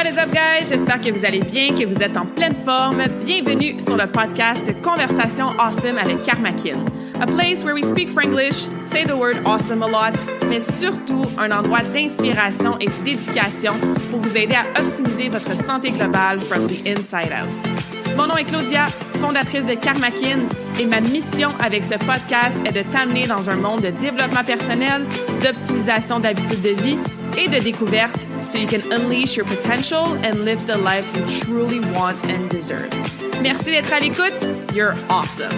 What is up, guys? J'espère que vous allez bien, que vous êtes en pleine forme. Bienvenue sur le podcast Conversation Awesome avec Karmakin. A place where we speak Franglish, say the word awesome a lot, mais surtout un endroit d'inspiration et d'éducation pour vous aider à optimiser votre santé globale from the inside out. Mon nom est Claudia, fondatrice de Karmakin, et ma mission avec ce podcast est de t'amener dans un monde de développement personnel, d'optimisation d'habitudes de vie et de découverte so you can unleash your potential and live the life you truly want and deserve. Merci d'être à l'écoute. You're awesome.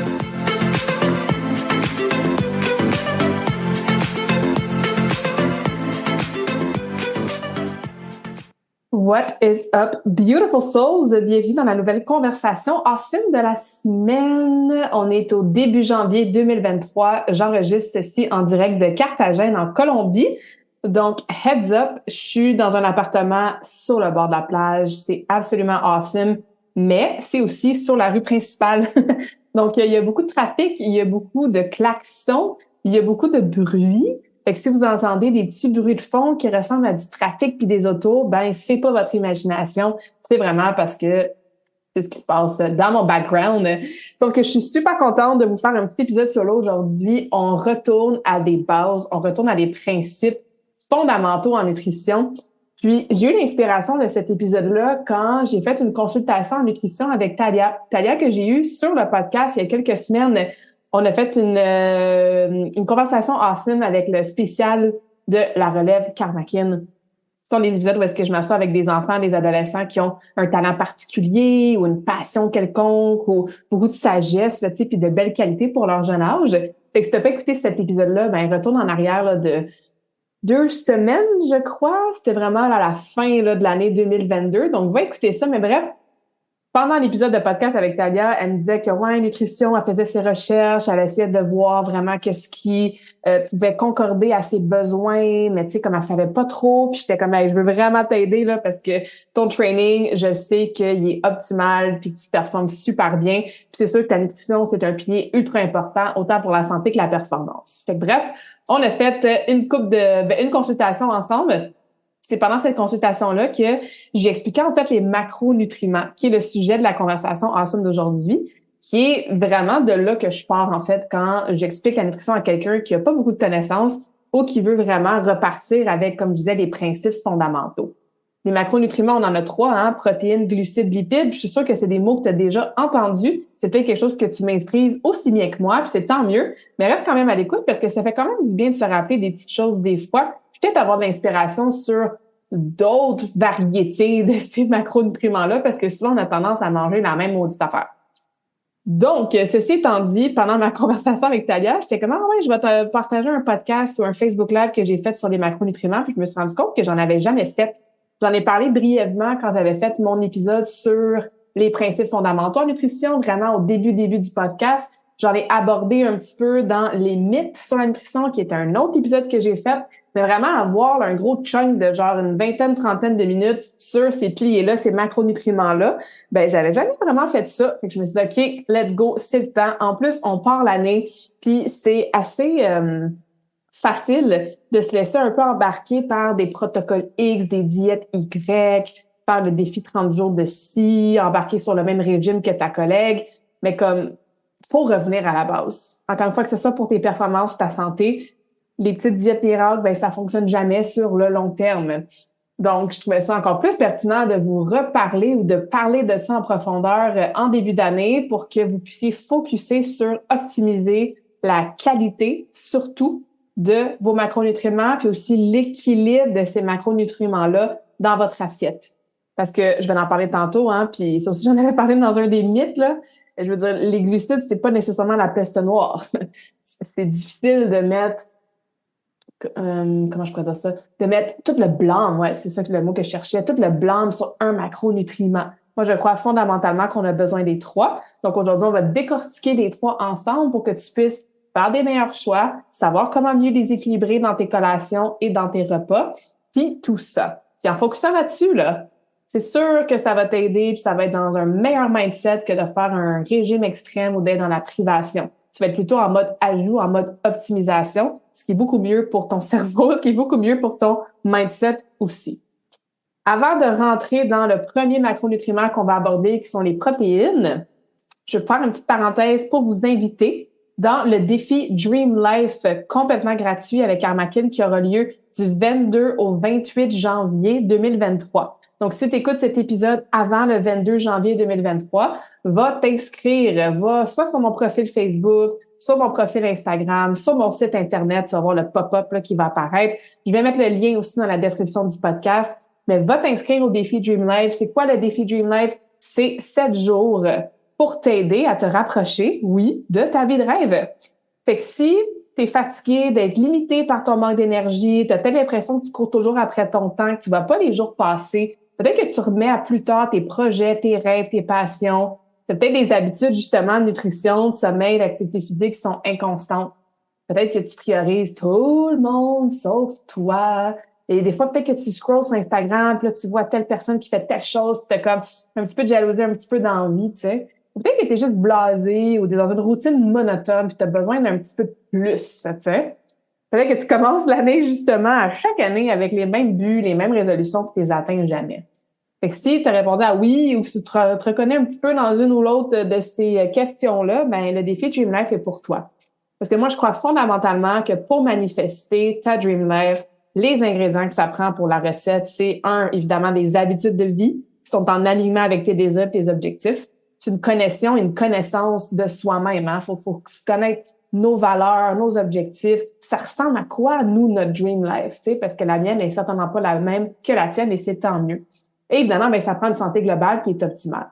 What is up, beautiful souls? Bienvenue dans la nouvelle conversation awesome de la semaine. On est au début janvier 2023. J'enregistre ceci en direct de Carthagène, en Colombie. Donc, heads up, je suis dans un appartement sur le bord de la plage. C'est absolument awesome, mais c'est aussi sur la rue principale. Donc, il y a beaucoup de trafic, il y a beaucoup de klaxons, il y a beaucoup de bruit. Fait que si vous entendez des petits bruits de fond qui ressemblent à du trafic puis des autos, ben c'est pas votre imagination, c'est vraiment parce que c'est ce qui se passe dans mon background. Donc, je suis super contente de vous faire un petit épisode solo aujourd'hui. On retourne à des bases, on retourne à des principes fondamentaux en nutrition. Puis, j'ai eu l'inspiration de cet épisode-là quand j'ai fait une consultation en nutrition avec Talia. Talia que j'ai eue sur le podcast il y a quelques semaines. On a fait une conversation awesome avec le spécial de la relève Karmakin. Ce sont des épisodes où est-ce que je m'assois avec des enfants, des adolescents qui ont un talent particulier ou une passion quelconque ou beaucoup de sagesse, là, puis de belles qualités pour leur jeune âge. Fait que si t'as pas écouté cet épisode-là, ben retourne en arrière là, de 2 semaines, je crois. C'était vraiment à la fin là, de l'année 2022. Donc, va écouter ça. Mais bref, pendant l'épisode de podcast avec Talia, elle me disait que ouais, nutrition, elle faisait ses recherches, elle essayait de voir vraiment qu'est-ce qui pouvait concorder à ses besoins, mais tu sais, comme elle savait pas trop, puis j'étais comme hey, je veux vraiment t'aider là parce que ton training, je sais qu'il est optimal puis que tu performes super bien. Puis c'est sûr que ta nutrition, c'est un pilier ultra important, autant pour la santé que la performance. Fait que bref, on a fait une consultation ensemble. C'est pendant cette consultation-là que j'ai expliqué en fait les macronutriments, qui est le sujet de la conversation awesome d'aujourd'hui, qui est vraiment de là que je pars en fait quand j'explique la nutrition à quelqu'un qui a pas beaucoup de connaissances ou qui veut vraiment repartir avec, comme je disais, les principes fondamentaux. Les macronutriments, on en a 3, hein, protéines, glucides, lipides. Puis je suis sûre que c'est des mots que tu as déjà entendus. C'est peut-être quelque chose que tu maîtrises aussi bien que moi, puis c'est tant mieux. Mais reste quand même à l'écoute parce que ça fait quand même du bien de se rappeler des petites choses des fois. Peut-être avoir de l'inspiration sur d'autres variétés de ces macronutriments-là parce que souvent, on a tendance à manger la même maudite affaire. Donc, ceci étant dit, pendant ma conversation avec Talia, j'étais comme « Ah ouais, je vais te partager un podcast ou un Facebook Live que j'ai fait sur les macronutriments. » Puis je me suis rendu compte que j'en avais jamais fait. J'en ai parlé brièvement quand j'avais fait mon épisode sur les principes fondamentaux en nutrition, vraiment au début du podcast. J'en ai abordé un petit peu dans les mythes sur la nutrition, qui est un autre épisode que j'ai fait. Mais vraiment avoir là, un gros chunk de genre une vingtaine, trentaine de minutes sur ces piliers-là, ces macronutriments-là, ben j'avais jamais vraiment fait ça. Fait que je me suis dit, OK, let's go, c'est le temps. En plus, on part l'année, puis c'est assez facile de se laisser un peu embarquer par des protocoles X, des diètes Y, faire le défi 30 jours de ci, embarquer sur le même régime que ta collègue. Mais comme, faut revenir à la base. Encore une fois, que ce soit pour tes performances, ta santé, les petites diètes miracles, ben ça fonctionne jamais sur le long terme. Donc, je trouvais ça encore plus pertinent de vous reparler ou de parler de ça en profondeur en début d'année pour que vous puissiez focusser sur optimiser la qualité, surtout, de vos macronutriments, puis aussi l'équilibre de ces macronutriments-là dans votre assiette. Parce que je vais en parler tantôt, hein, puis ça aussi, j'en avais parlé dans un des mythes, là. Je veux dire, les glucides, c'est pas nécessairement la peste noire. C'est difficile de mettre comment je pourrais dire ça? De mettre tout le blâme, ouais, c'est ça le mot que je cherchais, tout le blâme sur un macronutriment. Moi, je crois fondamentalement qu'on a besoin des 3. Donc, aujourd'hui, on va décortiquer les 3 ensemble pour que tu puisses faire des meilleurs choix, savoir comment mieux les équilibrer dans tes collations et dans tes repas, puis tout ça. Puis en focusant là-dessus, là, c'est sûr que ça va t'aider, puis ça va être dans un meilleur mindset que de faire un régime extrême ou d'être dans la privation. Tu vas être plutôt en mode ajout, en mode optimisation, ce qui est beaucoup mieux pour ton cerveau, ce qui est beaucoup mieux pour ton mindset aussi. Avant de rentrer dans le premier macronutriment qu'on va aborder, qui sont les protéines, je vais faire une petite parenthèse pour vous inviter dans le défi Dream Life complètement gratuit avec Armakin qui aura lieu du 22 au 28 janvier 2023. Donc, si tu écoutes cet épisode avant le 22 janvier 2023, va t'inscrire, va soit sur mon profil Facebook, sur mon profil Instagram, sur mon site Internet, tu vas voir le pop-up là, qui va apparaître. Je vais mettre le lien aussi dans la description du podcast. Mais va t'inscrire au défi Dream Life. C'est quoi le défi Dream Life? C'est 7 jours pour t'aider à te rapprocher, oui, de ta vie de rêve. Fait que si t'es fatigué d'être limité par ton manque d'énergie, t'as peut-être l'impression que tu cours toujours après ton temps, que tu vois pas les jours passer, peut-être que tu remets à plus tard tes projets, tes rêves, tes passions. T'as peut-être des habitudes, justement, de nutrition, de sommeil, d'activité physique qui sont inconstantes. Peut-être que tu priorises tout le monde sauf toi. Et des fois, peut-être que tu scrolls sur Instagram, puis là, tu vois telle personne qui fait telle chose, puis t'as comme un petit peu de jalousie, un petit peu d'envie, tu sais. Ou peut-être que t'es juste blasé ou t'es dans une routine monotone, puis t'as besoin d'un petit peu de plus, tu sais. Peut-être que tu commences l'année, justement, à chaque année avec les mêmes buts, les mêmes résolutions, puis tu les atteins jamais. Fait que si tu as répondu à oui, ou si tu te reconnais un petit peu dans une ou l'autre de ces questions-là, ben le défi Dream Life est pour toi. Parce que moi, je crois fondamentalement que pour manifester ta Dream Life, les ingrédients que ça prend pour la recette, c'est évidemment, des habitudes de vie qui sont en alignement avec tes désirs, tes objectifs. C'est une connexion, une connaissance de soi-même. Hein? Faut se connaître nos valeurs, nos objectifs. Ça ressemble à quoi, nous, notre Dream Life? Tu sais, parce que la mienne n'est certainement pas la même que la tienne et c'est tant mieux. Et évidemment, ben, ça prend une santé globale qui est optimale.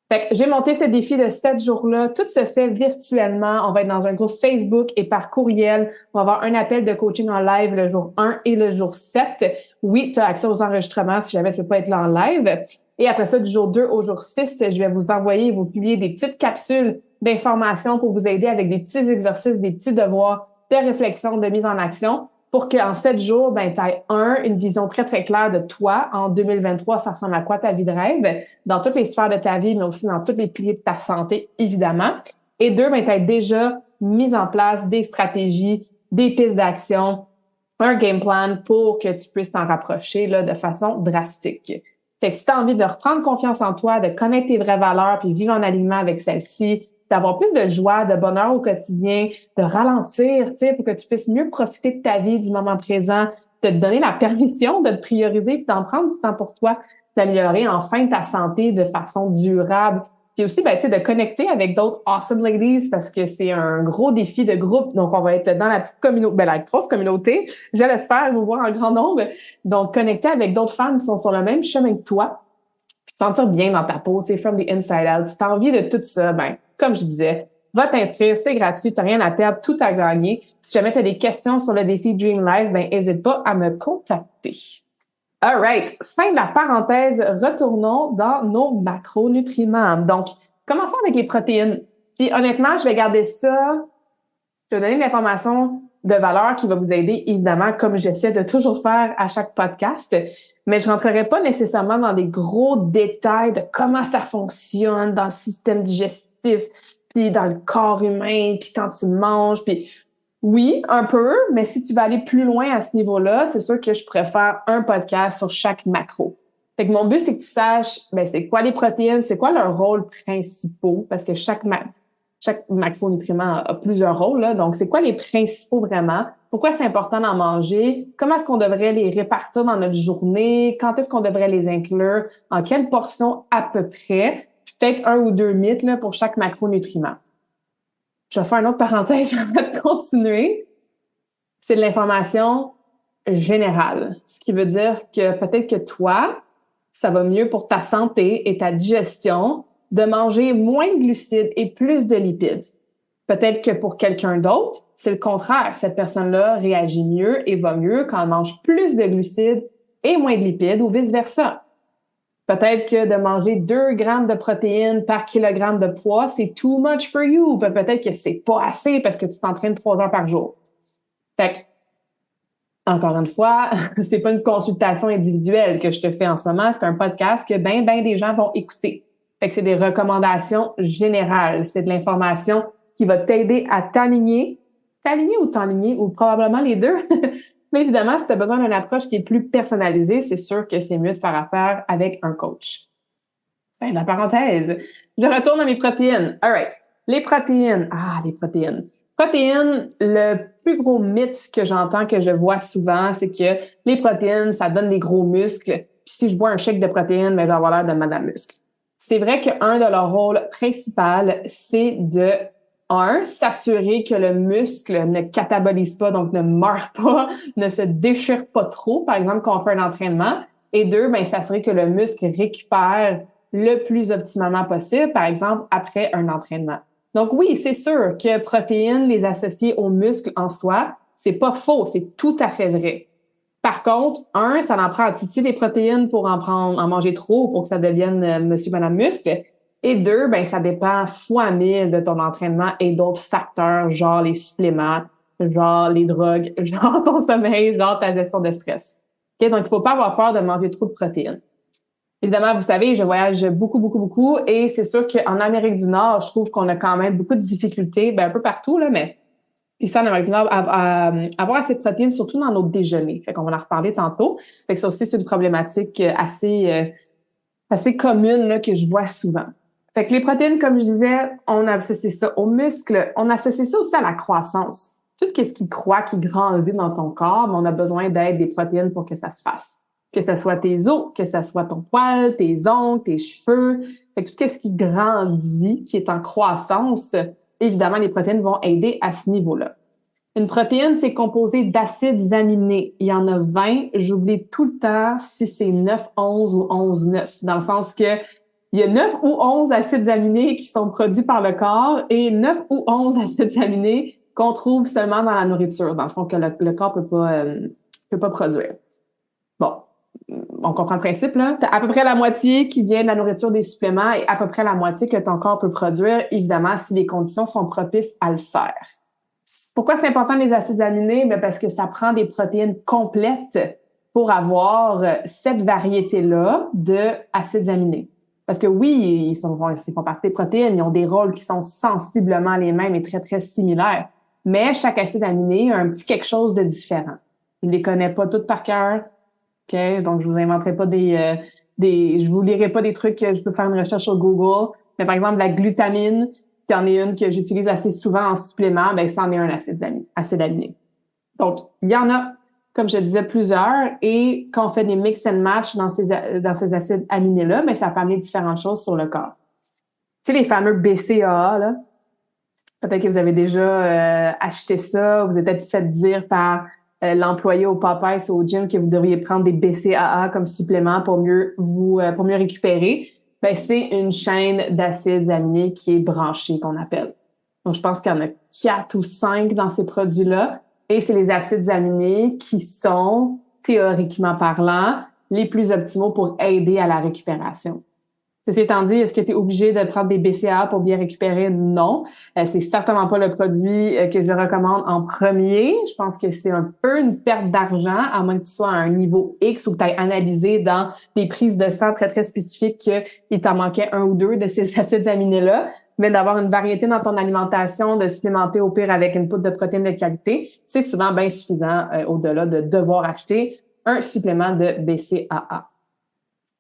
Fait que j'ai monté ce défi de 7 jours-là. Tout se fait virtuellement. On va être dans un groupe Facebook et par courriel. On va avoir un appel de coaching en live le jour 1 et le jour 7. Oui, tu as accès aux enregistrements si jamais tu ne peux pas être là en live. Et après ça, du jour 2 au jour 6, je vais vous envoyer et vous publier des petites capsules d'informations pour vous aider avec des petits exercices, des petits devoirs de réflexion, de mise en action pour qu'en 7 jours, ben, tu aies une vision très, très claire de toi. En 2023, ça ressemble à quoi ta vie de rêve? Dans toutes les sphères de ta vie, mais aussi dans tous les piliers de ta santé, évidemment. Et 2, ben, tu as déjà mis en place des stratégies, des pistes d'action, un game plan pour que tu puisses t'en rapprocher là, de façon drastique. Fait que si tu as envie de reprendre confiance en toi, de connaître tes vraies valeurs puis vivre en alignement avec celles-ci, d'avoir plus de joie, de bonheur au quotidien, de ralentir, tu sais, pour que tu puisses mieux profiter de ta vie, du moment présent, de te donner la permission de te prioriser puis d'en prendre du temps pour toi, d'améliorer enfin ta santé de façon durable. Puis aussi, ben, tu sais, de connecter avec d'autres awesome ladies parce que c'est un gros défi de groupe. Donc, on va être dans la petite communauté, ben, la grosse communauté. Je l'espère vous voir en grand nombre. Donc, connecter avec d'autres femmes qui sont sur le même chemin que toi. Puis te sentir bien dans ta peau, tu sais, from the inside out. Si t'as envie de tout ça, ben, comme je disais, va t'inscrire, c'est gratuit, t'as rien à perdre, tout à gagner. Si jamais tu as des questions sur le défi Dream Life, ben n'hésite pas à me contacter. All right, fin de la parenthèse, retournons dans nos macronutriments. Donc, commençons avec les protéines. Puis honnêtement, je vais garder ça, je vais donner l'information de valeur qui va vous aider, évidemment, comme j'essaie de toujours faire à chaque podcast. Mais je rentrerai pas nécessairement dans des gros détails de comment ça fonctionne dans le système digestif, puis dans le corps humain, puis quand tu manges, puis oui, un peu, mais si tu vas aller plus loin à ce niveau-là, c'est sûr que je préfère un podcast sur chaque macro. Fait que mon but, c'est que tu saches, ben, c'est quoi les protéines, c'est quoi leurs rôles principaux, parce que chaque macronutriment a plusieurs rôles, là. Donc, c'est quoi les principaux vraiment? Pourquoi c'est important d'en manger? Comment est-ce qu'on devrait les répartir dans notre journée? Quand est-ce qu'on devrait les inclure? En quelle portion à peu près? Peut-être 1 ou 2 mythes là, pour chaque macronutriment. Je vais faire une autre parenthèse avant de continuer. C'est de l'information générale. Ce qui veut dire que peut-être que toi, ça va mieux pour ta santé et ta digestion de manger moins de glucides et plus de lipides. Peut-être que pour quelqu'un d'autre, c'est le contraire. Cette personne-là réagit mieux et va mieux quand elle mange plus de glucides et moins de lipides ou vice-versa. Peut-être que de manger 2 grammes de protéines par kilogramme de poids, c'est too much for you. Peut-être que c'est pas assez parce que tu t'entraînes 3 heures par jour. Fait que, encore une fois, c'est pas une consultation individuelle que je te fais en ce moment. C'est un podcast que ben des gens vont écouter. Fait que c'est des recommandations générales. C'est de l'information qui va t'aider à t'aligner ou probablement les deux, Mais évidemment, si tu as besoin d'une approche qui est plus personnalisée, c'est sûr que c'est mieux de faire affaire avec un coach. Fin de la parenthèse. Je retourne à mes protéines. All right. Les protéines. Ah, les protéines. Protéines, le plus gros mythe que j'entends, que je vois souvent, c'est que les protéines, ça donne des gros muscles. Puis si je bois un shake de protéines, ben, je vais avoir l'air de Madame Muscle. C'est vrai qu'un de leurs rôles principaux, c'est de, un, s'assurer que le muscle ne catabolise pas, donc ne meurt pas, ne se déchire pas trop, par exemple, quand on fait un entraînement. Et deux, ben, s'assurer que le muscle récupère le plus optimalement possible, par exemple, après un entraînement. Donc oui, c'est sûr que protéines, les associer aux muscles en soi, c'est pas faux, c'est tout à fait vrai. Par contre, un, ça en prend à titiller des protéines pour en manger trop pour que ça devienne monsieur, madame muscle. Et deux, ben, ça dépend fois 1000 de ton entraînement et d'autres facteurs, genre les suppléments, genre les drogues, genre ton sommeil, genre ta gestion de stress. Okay? Donc, il faut pas avoir peur de manger trop de protéines. Évidemment, vous savez, je voyage beaucoup, beaucoup, beaucoup et c'est sûr qu'en Amérique du Nord, je trouve qu'on a quand même beaucoup de difficultés, ben, un peu partout, là, mais ici en Amérique du Nord, à avoir assez de protéines, surtout dans nos déjeuners. Fait qu'on va en reparler tantôt. Fait que ça aussi, c'est une problématique assez commune, là, que je vois souvent. Fait que les protéines, comme je disais, on associe ça aux muscles, on associe ça aussi à la croissance. Tout ce qui croît, qui grandit dans ton corps, mais on a besoin d'aide des protéines pour que ça se fasse. Que ce soit tes os, que ce soit ton poil, tes ongles, tes cheveux. Fait que tout ce qui grandit, qui est en croissance, évidemment, les protéines vont aider à ce niveau-là. Une protéine, c'est composé d'acides aminés. Il y en a 20. J'oublie tout le temps si c'est 9, 11 ou 11, 9, dans le sens que il y a 9 ou 11 acides aminés qui sont produits par le corps et 9 ou 11 acides aminés qu'on trouve seulement dans la nourriture, dans le fond, que le corps peut pas produire. Bon, on comprend le principe, là. T'as à peu près la moitié qui vient de la nourriture, des suppléments et à peu près la moitié que ton corps peut produire, évidemment, si les conditions sont propices à le faire. Pourquoi c'est important les acides aminés? Ben parce que ça prend des protéines complètes pour avoir cette variété-là d'acides aminés. Parce que oui, ils font partie des protéines, ils ont des rôles qui sont sensiblement les mêmes et très, très similaires. Mais chaque acide aminé a un petit quelque chose de différent. Je les connais pas toutes par cœur. OK? Donc, je vous inventerai pas je vous lirai pas des trucs que je peux faire une recherche sur Google. Mais par exemple, la glutamine, qui en est une que j'utilise assez souvent en supplément, ben, c'en est un acide aminé. Donc, il y en a, comme je disais, plusieurs. Et quand on fait des mix and match dans ces acides aminés-là, ben, ça peut amener différentes choses sur le corps. Tu sais, les fameux BCAA, là. Peut-être que vous avez déjà acheté ça, vous êtes peut-être fait dire par l'employé au Popeyes ou au gym que vous devriez prendre des BCAA comme supplément pour mieux récupérer. Ben, c'est une chaîne d'acides aminés qui est branchée, qu'on appelle. Donc, je pense qu'il y en a 4 ou 5 dans ces produits-là. Et c'est les acides aminés qui sont, théoriquement parlant, les plus optimaux pour aider à la récupération. Ceci étant dit, est-ce que tu es obligé de prendre des BCAA pour bien récupérer? Non. C'est certainement pas le produit que je recommande en premier. Je pense que c'est un peu une perte d'argent, à moins que tu sois à un niveau X ou que tu aies analysé dans des prises de sang très, très spécifiques qu'il t'en manquait un ou deux de ces acides aminés-là. Mais d'avoir une variété dans ton alimentation, de supplémenter au pire avec une poudre de protéines de qualité, c'est souvent bien suffisant au-delà de devoir acheter un supplément de BCAA.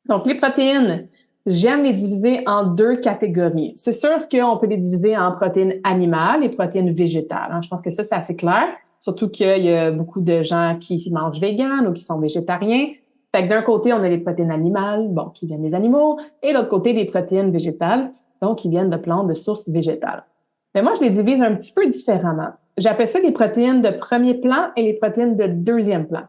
Donc, les protéines, j'aime les diviser en 2 catégories. C'est sûr qu'on peut les diviser en protéines animales et protéines végétales. Je pense que ça, c'est assez clair. Surtout qu'il y a beaucoup de gens qui mangent vegan ou qui sont végétariens. Fait que d'un côté, on a les protéines animales, bon, qui viennent des animaux, et de l'autre côté, des protéines végétales, donc qui viennent de plantes de sources végétales. Mais moi, je les divise un petit peu différemment. J'appelle ça les protéines de premier plan et les protéines de deuxième plan.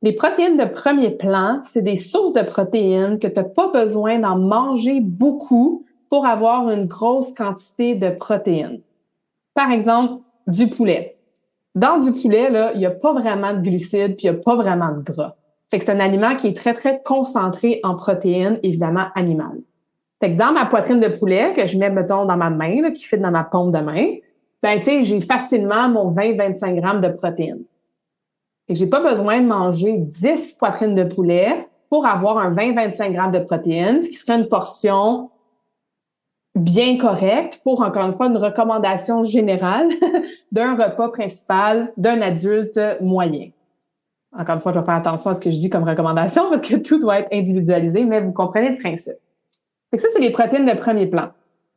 Les protéines de premier plan, c'est des sources de protéines que tu n'as pas besoin d'en manger beaucoup pour avoir une grosse quantité de protéines. Par exemple, du poulet. Dans du poulet, là, il n'y a pas vraiment de glucides puis il n'y a pas vraiment de gras. Fait que c'est un aliment qui est très, très concentré en protéines, évidemment, animales. Fait que dans ma poitrine de poulet, que je mets, mettons, dans ma main, là, qui fit dans ma paume de main, ben, tu sais, j'ai facilement mon 20-25 grammes de protéines. Et j'ai pas besoin de manger 10 poitrines de poulet pour avoir un 20-25 grammes de protéines, ce qui serait une portion bien correcte pour, encore une fois, une recommandation générale d'un repas principal d'un adulte moyen. Encore une fois, je vais faire attention à ce que je dis comme recommandation parce que tout doit être individualisé, mais vous comprenez le principe. Fait que ça, c'est les protéines de premier plan.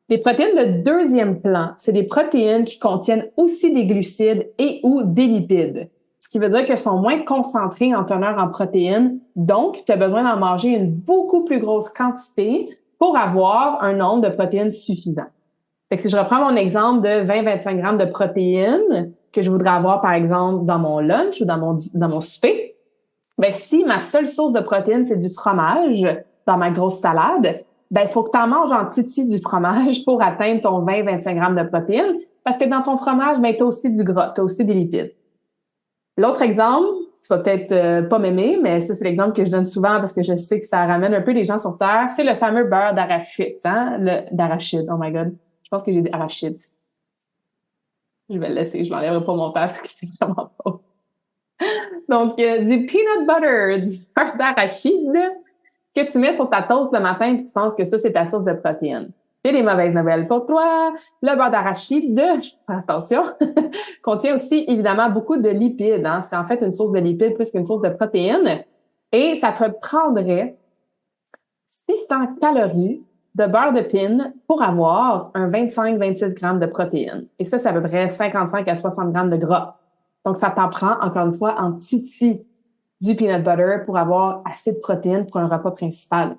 Les protéines de deuxième plan, c'est des protéines qui contiennent aussi des glucides et ou des lipides. Ce qui veut dire qu'elles sont moins concentrées en teneur en protéines. Donc, tu as besoin d'en manger une beaucoup plus grosse quantité pour avoir un nombre de protéines suffisant. Fait que si je reprends mon exemple de 20-25 grammes de protéines que je voudrais avoir, par exemple, dans mon lunch ou dans mon souper, ben, si ma seule source de protéines, c'est du fromage dans ma grosse salade, ben, il faut que tu en manges en titi du fromage pour atteindre ton 20-25 grammes de protéines. Parce que dans ton fromage, ben, tu as aussi du gras, tu as aussi des lipides. L'autre exemple, tu vas peut-être pas m'aimer, mais ça, c'est l'exemple que je donne souvent parce que je sais que ça ramène un peu les gens sur terre. C'est le fameux beurre d'arachide, hein? D'arachide, oh my God. Je pense que j'ai dit arachide. Je vais le laisser, je l'enlèverai pas au montage parce que c'est vraiment pas. Donc, du peanut butter, du beurre d'arachide que tu mets sur ta toast le matin et tu penses que ça, c'est ta source de protéines. J'ai des mauvaises nouvelles pour toi. Le beurre d'arachide, attention, contient aussi évidemment beaucoup de lipides. Hein. C'est en fait une source de lipides plus qu'une source de protéines. Et ça te prendrait 600 calories de beurre de pin pour avoir un 25-26 grammes de protéines. Et ça, c'est à peu près 55 à 60 grammes de gras. Donc, ça t'en prend, encore une fois, en titi du peanut butter pour avoir assez de protéines pour un repas principal.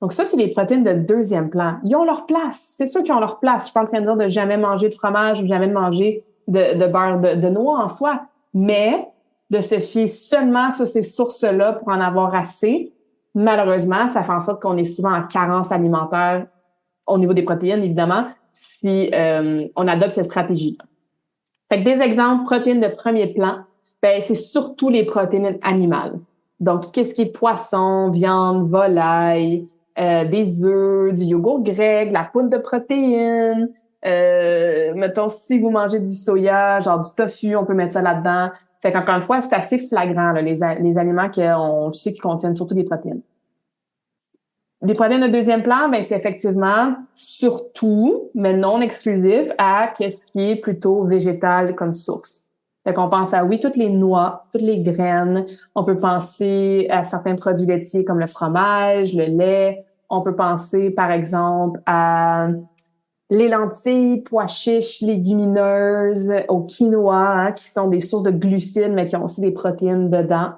Donc, ça, c'est les protéines de deuxième plan. Ils ont leur place. C'est sûr qu'ils ont leur place. Je suis pas en train de dire de jamais manger de fromage ou jamais de manger de beurre de noix en soi. Mais de se fier seulement sur ces sources-là pour en avoir assez, malheureusement, ça fait en sorte qu'on est souvent en carence alimentaire au niveau des protéines, évidemment, si on adopte cette stratégie. Fait que des exemples, protéines de premier plan, ben, c'est surtout les protéines animales. Donc, qu'est-ce qui est poisson, viande, volaille, des œufs, du yogourt grec, la poudre de protéines. Mettons, si vous mangez du soya, genre du tofu, on peut mettre ça là-dedans. Fait qu'encore une fois, c'est assez flagrant, là, les aliments qu'on sait qui contiennent surtout des protéines. Les protéines de deuxième plan, ben, c'est effectivement surtout, mais non exclusif, à qu'est-ce qui est plutôt végétal comme source. Fait qu'on pense à, oui, toutes les noix, toutes les graines. On peut penser à certains produits laitiers comme le fromage, le lait. On peut penser, par exemple, à les lentilles, pois chiches, légumineuses, au quinoa, hein, qui sont des sources de glucides, mais qui ont aussi des protéines dedans.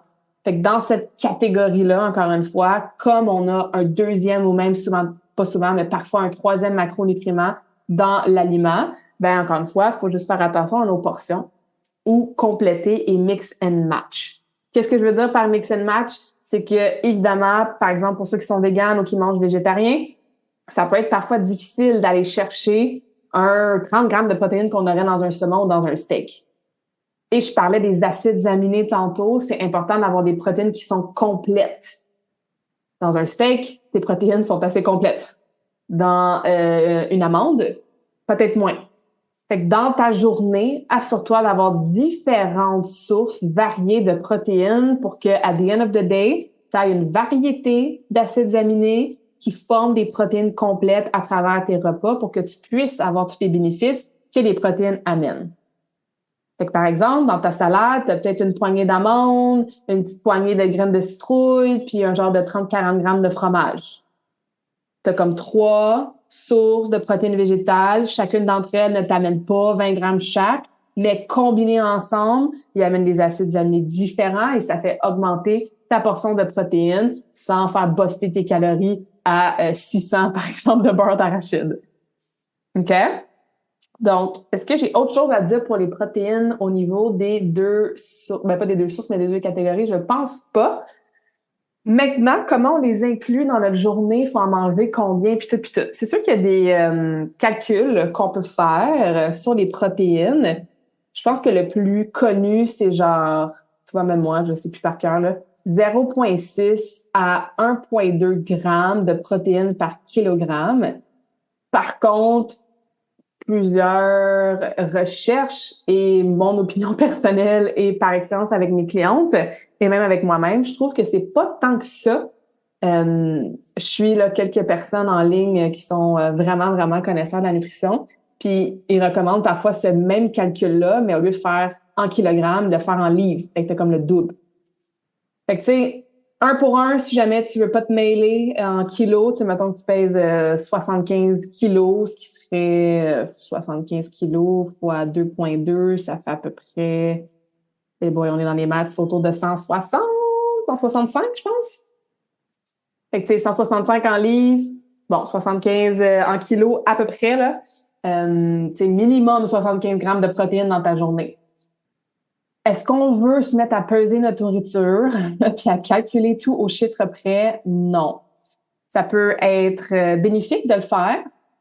Fait que dans cette catégorie-là, encore une fois, comme on a un deuxième ou même souvent, pas souvent, mais parfois un troisième macronutriment dans l'aliment, ben encore une fois, il faut juste faire attention à nos portions ou compléter et mix and match. Qu'est-ce que je veux dire par mix and match? C'est que, évidemment, par exemple, pour ceux qui sont véganes ou qui mangent végétarien, ça peut être parfois difficile d'aller chercher un 30 grammes de protéines qu'on aurait dans un saumon ou dans un steak. Et je parlais des acides aminés tantôt. C'est important d'avoir des protéines qui sont complètes. Dans un steak, tes protéines sont assez complètes. Dans une amande, peut-être moins. Fait que dans ta journée, assure-toi d'avoir différentes sources variées de protéines pour que, at the end of the day, tu aies une variété d'acides aminés qui forment des protéines complètes à travers tes repas pour que tu puisses avoir tous les bénéfices que les protéines amènent. Fait que par exemple, dans ta salade, tu as peut-être une poignée d'amandes, une petite poignée de graines de citrouille, puis un genre de 30-40 grammes de fromage. Tu as comme 3 sources de protéines végétales. Chacune d'entre elles ne t'amène pas 20 grammes chaque, mais combinées ensemble, ils amènent des acides aminés différents et ça fait augmenter ta portion de protéines sans faire buster tes calories à 600, par exemple, de beurre d'arachide. OK? Donc, est-ce que j'ai autre chose à dire pour les protéines au niveau des deux sources? Ben, pas des deux sources, mais des deux catégories. Je pense pas. Maintenant, comment on les inclut dans notre journée? Il faut en manger combien? Puis tout, puis tout. C'est sûr qu'il y a des calculs qu'on peut faire sur les protéines. Je pense que le plus connu, c'est genre, tu vois, même moi, je sais plus par cœur, là, 0,6 à 1,2 grammes de protéines par kilogramme. Par contre, plusieurs recherches et mon opinion personnelle et par expérience avec mes clientes et même avec moi-même, je trouve que c'est pas tant que ça. Je suis là quelques personnes en ligne qui sont vraiment, vraiment connaisseurs de la nutrition. Puis ils recommandent parfois ce même calcul-là, mais au lieu de faire en kilogrammes, de faire en livres. Fait que t'as comme le double. Fait que, tu sais, un pour un, si jamais tu veux pas te mêler en kilos, tu sais, mettons que tu pèses 75 kilos, ce qui serait 75 kilos fois 2,2, ça fait à peu près, et bon, on est dans les maths, c'est autour de 160, 165, je pense. Fait que, tu sais, 165 en livres, bon, 75 en kilos, à peu près, là. Tu sais, minimum 75 grammes de protéines dans ta journée. Est-ce qu'on veut se mettre à peser notre nourriture puis à calculer tout au chiffre près? Non. Ça peut être bénéfique de le faire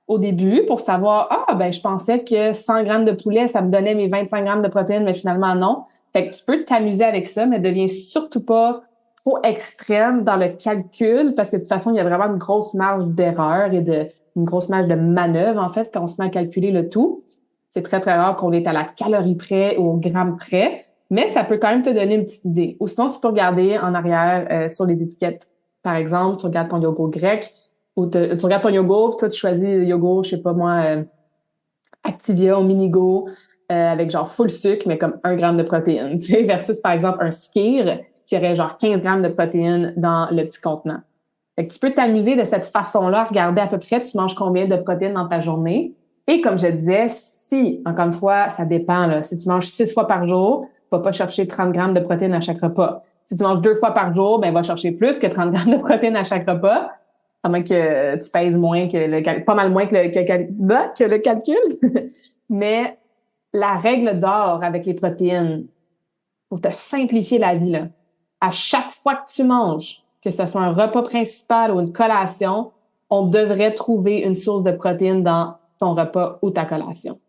au début pour savoir, ah, ben, je pensais que 100 grammes de poulet, ça me donnait mes 25 grammes de protéines, mais finalement, non. Fait que tu peux t'amuser avec ça, mais deviens surtout pas trop extrême dans le calcul parce que de toute façon, il y a vraiment une grosse marge d'erreur et une grosse marge de manœuvre, en fait, quand on se met à calculer le tout. C'est très, très rare qu'on est à la calorie près ou au gramme près, mais ça peut quand même te donner une petite idée. Ou sinon, tu peux regarder en arrière sur les étiquettes. Par exemple, tu regardes ton yogourt grec ou tu regardes ton yogourt, puis toi, tu choisis le yogourt, je sais pas moi, Activia ou Minigo avec genre full sucre, mais comme 1 gramme de protéines, tu sais, versus par exemple un Skyr qui aurait genre 15 grammes de protéines dans le petit contenant. Fait que tu peux t'amuser de cette façon-là, regarder à peu près tu manges combien de protéines dans ta journée. Et comme je disais, si, encore une fois, ça dépend, là, si tu manges 6 fois par jour, va pas chercher 30 grammes de protéines à chaque repas. Si tu manges 2 fois par jour, ben va chercher plus que 30 grammes de protéines à chaque repas, à moins que tu pèses moins pas mal moins que le calcul. Mais la règle d'or avec les protéines, pour te simplifier la vie, là, à chaque fois que tu manges, que ce soit un repas principal ou une collation, on devrait trouver une source de protéines dans ton repas ou ta collation.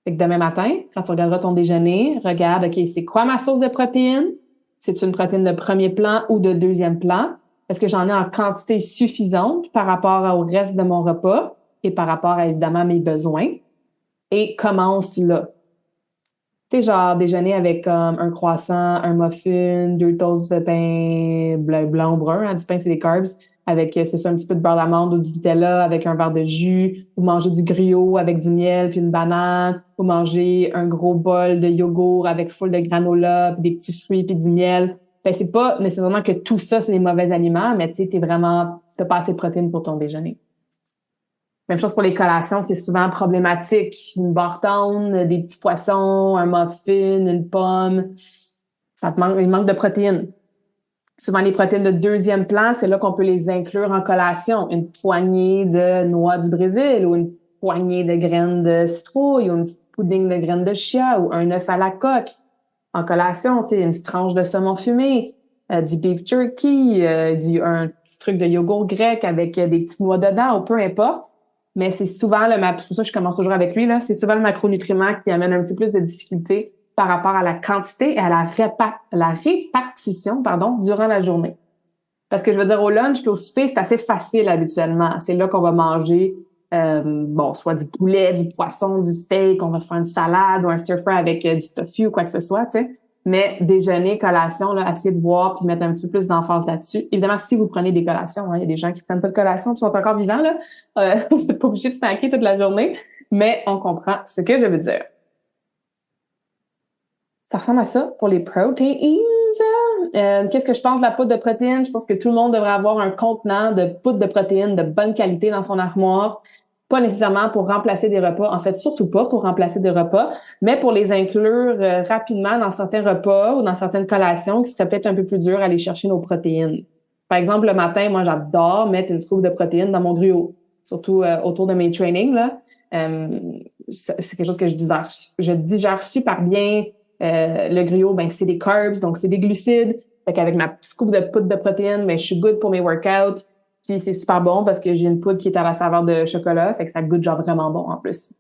Fait que demain matin, quand tu regarderas ton déjeuner, regarde, OK, c'est quoi ma source de protéines? C'est une protéine de premier plan ou de deuxième plan? Est-ce que j'en ai en quantité suffisante par rapport au reste de mon repas et par rapport à, évidemment, mes besoins? Et commence là. Tu sais, genre déjeuner avec un croissant, un muffin, 2 toasts de pain blanc ou brun. Hein, du pain, c'est des carbs. Avec, c'est ça, un petit peu de beurre d'amande ou du Nutella avec un verre de jus. Ou manger du griot avec du miel puis une banane. Ou manger un gros bol de yogourt avec full de granola puis des petits fruits puis du miel. Ben, c'est pas nécessairement que tout ça, c'est des mauvais aliments, mais tu sais, t'as pas assez de protéines pour ton déjeuner. Même chose pour les collations, c'est souvent problématique. Une Bartone, des petits poissons, un muffin, une pomme. Il manque de protéines. Souvent, les protéines de deuxième plan, c'est là qu'on peut les inclure en collation. Une poignée de noix du Brésil ou une poignée de graines de citrouille ou une petite pudding de graines de chia ou un œuf à la coque. En collation, tu sais, une petite tranche de saumon fumé, du beef jerky, un petit truc de yogourt grec avec des petites noix dedans ou peu importe. Mais c'est souvent c'est pour ça que je commence toujours avec lui, là. C'est souvent le macronutriment qui amène un petit peu plus de difficulté par rapport à la quantité et à la répartition, durant la journée. Parce que je veux dire, au lunch puis au souper, c'est assez facile habituellement. C'est là qu'on va manger, soit du poulet, du poisson, du steak, on va se faire une salade ou un stir-fry avec du tofu ou quoi que ce soit, tu sais. Mais déjeuner, collation, là, essayez de voir puis mettre un petit peu plus d'emphase là-dessus. Évidemment, si vous prenez des collations, hein, il y a des gens qui prennent pas de collation, qui sont encore vivants, là. Vous n'êtes pas obligé de snacker toute la journée, mais on comprend ce que je veux dire. Ça ressemble à ça pour les proteins. Qu'est-ce que je pense de la poudre de protéines? Je pense que tout le monde devrait avoir un contenant de poudre de protéines de bonne qualité dans son armoire. Pas nécessairement pour remplacer des repas, en fait, surtout pas pour remplacer des repas, mais pour les inclure rapidement dans certains repas ou dans certaines collations qui seraient peut-être un peu plus dures à aller chercher nos protéines. Par exemple, le matin, moi, j'adore mettre une scoop de protéines dans mon gruau, surtout autour de mes trainings, là. C'est quelque chose que je digère super bien. Le gruau, ben, c'est des carbs, donc c'est des glucides. Fait qu'avec ma petite scoop de poudre de protéines, ben, je suis good pour mes workouts. Puis c'est super bon parce que j'ai une poudre qui est à la saveur de chocolat, fait que ça goûte genre vraiment bon en plus.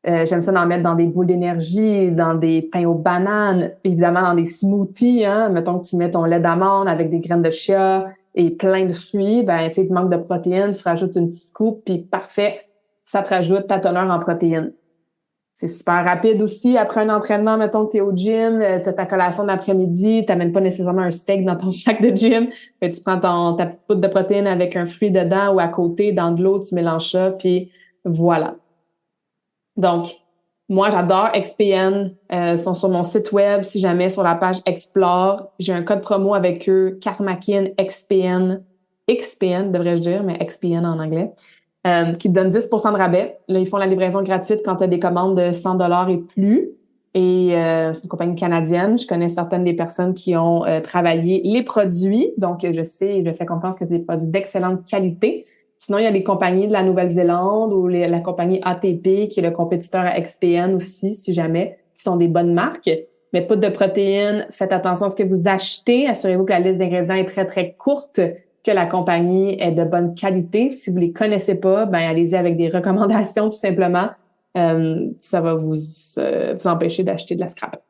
J'aime ça d'en mettre dans des boules d'énergie, dans des pains aux bananes, évidemment dans des smoothies, hein. Mettons que tu mets ton lait d'amande avec des graines de chia et plein de fruits, ben, tu sais, tu manques de protéines, tu rajoutes une petite scoop, puis parfait, ça te rajoute ta teneur en protéines. C'est super rapide aussi. Après un entraînement, mettons que tu es au gym, tu as ta collation d'après-midi, tu n'amènes pas nécessairement un steak dans ton sac de gym. Tu prends ta petite poudre de protéines avec un fruit dedans ou à côté, dans de l'eau, tu mélanges ça, puis voilà. Donc, Moi, j'adore XPN. Ils sont sur mon site web. Si jamais sur la page Explore, j'ai un code promo avec eux, Karmakin XPN. XPN, devrais-je dire, mais XPN en anglais. Qui te donne 10% de rabais. Là, ils font la livraison gratuite quand tu as des commandes de 100 $ et plus. Et c'est une compagnie canadienne. Je connais certaines des personnes qui ont travaillé les produits. Donc, je sais, je fais confiance que c'est des produits d'excellente qualité. Sinon, il y a les compagnies de la Nouvelle-Zélande ou la compagnie ATP, qui est le compétiteur à XPN aussi, si jamais, qui sont des bonnes marques. Mais poudre de protéines, faites attention à ce que vous achetez. Assurez-vous que la liste d'ingrédients est très, très courte, que la compagnie est de bonne qualité. Si vous les connaissez pas, ben allez-y avec des recommandations, tout simplement. Ça va vous empêcher d'acheter de la scrap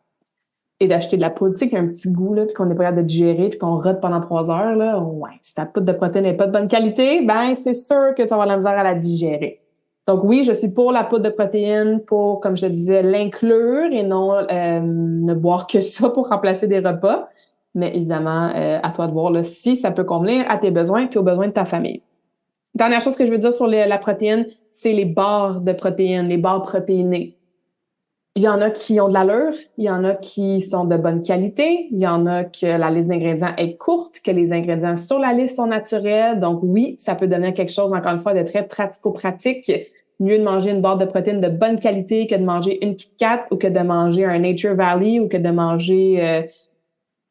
et d'acheter de la poudre, tu sais, qui a un petit goût, là, puis qu'on est pas capable de digérer, puis qu'on rote pendant 3 heures, là. Ouais, si ta poudre de protéines n'est pas de bonne qualité, ben, c'est sûr que tu vas avoir de la misère à la digérer. Donc oui, je suis pour la poudre de protéines, pour, comme je te disais, l'inclure et non ne boire que ça pour remplacer des repas. Mais évidemment, à toi de voir là, si ça peut convenir à tes besoins et aux besoins de ta famille. Dernière chose que je veux dire sur la protéine, c'est les barres de protéines, les barres protéinées. Il y en a qui ont de l'allure, il y en a qui sont de bonne qualité, il y en a que la liste d'ingrédients est courte, que les ingrédients sur la liste sont naturels. Donc oui, ça peut devenir quelque chose, encore une fois, de très pratico-pratique. Mieux de manger une barre de protéines de bonne qualité que de manger une Kit Kat ou que de manger un Nature Valley ou que de manger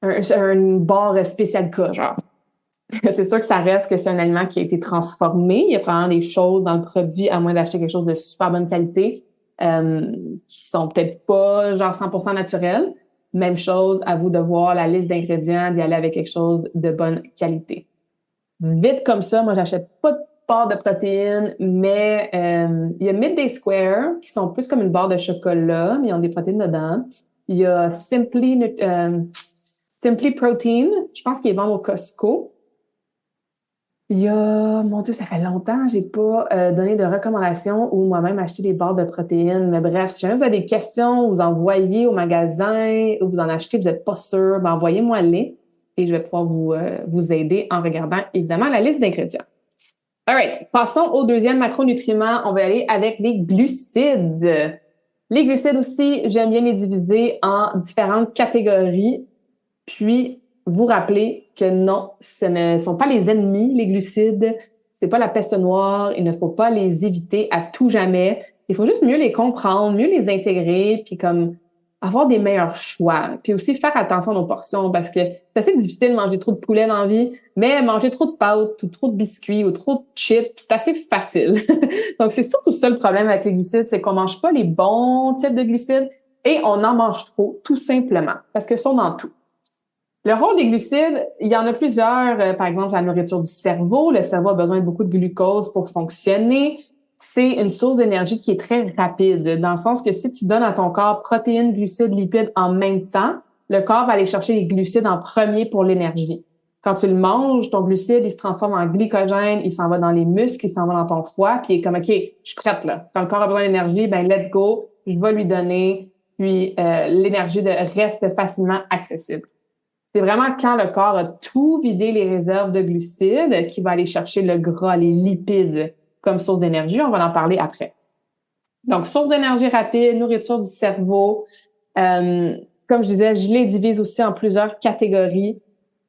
une barre spécial K, genre. C'est sûr que ça reste que c'est un aliment qui a été transformé. Il y a probablement des choses dans le produit, à moins d'acheter quelque chose de super bonne qualité, qui sont peut-être pas genre 100% naturels. Même chose, à vous de voir la liste d'ingrédients, d'y aller avec quelque chose de bonne qualité. Vite comme ça, moi, j'achète pas de barre de protéines, mais il y a Midday Square, qui sont plus comme une barre de chocolat, mais ils ont des protéines dedans. Il y a Simply Protein, je pense qu'ils vendent au Costco. Il y a, mon Dieu, ça fait longtemps, j'ai pas donné de recommandations ou moi-même acheté des barres de protéines. Mais bref, si jamais vous avez des questions, vous envoyez au magasin ou vous en achetez, vous n'êtes pas sûr, ben envoyez-moi-les et je vais pouvoir vous aider en regardant évidemment la liste d'ingrédients. Alright, passons au deuxième macronutriment. On va aller avec les glucides. Les glucides aussi, j'aime bien les diviser en différentes catégories. Puis, vous rappelez que non, ce ne sont pas les ennemis, les glucides. C'est pas la peste noire. Il ne faut pas les éviter à tout jamais. Il faut juste mieux les comprendre, mieux les intégrer, puis comme avoir des meilleurs choix. Puis aussi faire attention à nos portions parce que c'est assez difficile de manger trop de poulet dans la vie, mais manger trop de pâtes ou trop de biscuits ou trop de chips, c'est assez facile. Donc, c'est surtout ça le problème avec les glucides, c'est qu'on mange pas les bons types de glucides et on en mange trop, tout simplement, parce que sont dans tout. Le rôle des glucides, il y en a plusieurs. Par exemple, la nourriture du cerveau. Le cerveau a besoin de beaucoup de glucose pour fonctionner. C'est une source d'énergie qui est très rapide, dans le sens que si tu donnes à ton corps protéines, glucides, lipides en même temps, le corps va aller chercher les glucides en premier pour l'énergie. Quand tu le manges, ton glucide, il se transforme en glycogène, il s'en va dans les muscles, il s'en va dans ton foie, puis il est comme, OK, je suis prête là. Quand le corps a besoin d'énergie, ben let's go, je vais lui donner, puis l'énergie reste facilement accessible. C'est vraiment quand le corps a tout vidé les réserves de glucides qu'il va aller chercher le gras, les lipides comme source d'énergie. On va en parler après. Donc, source d'énergie rapide, nourriture du cerveau. Comme je disais, je les divise aussi en plusieurs catégories.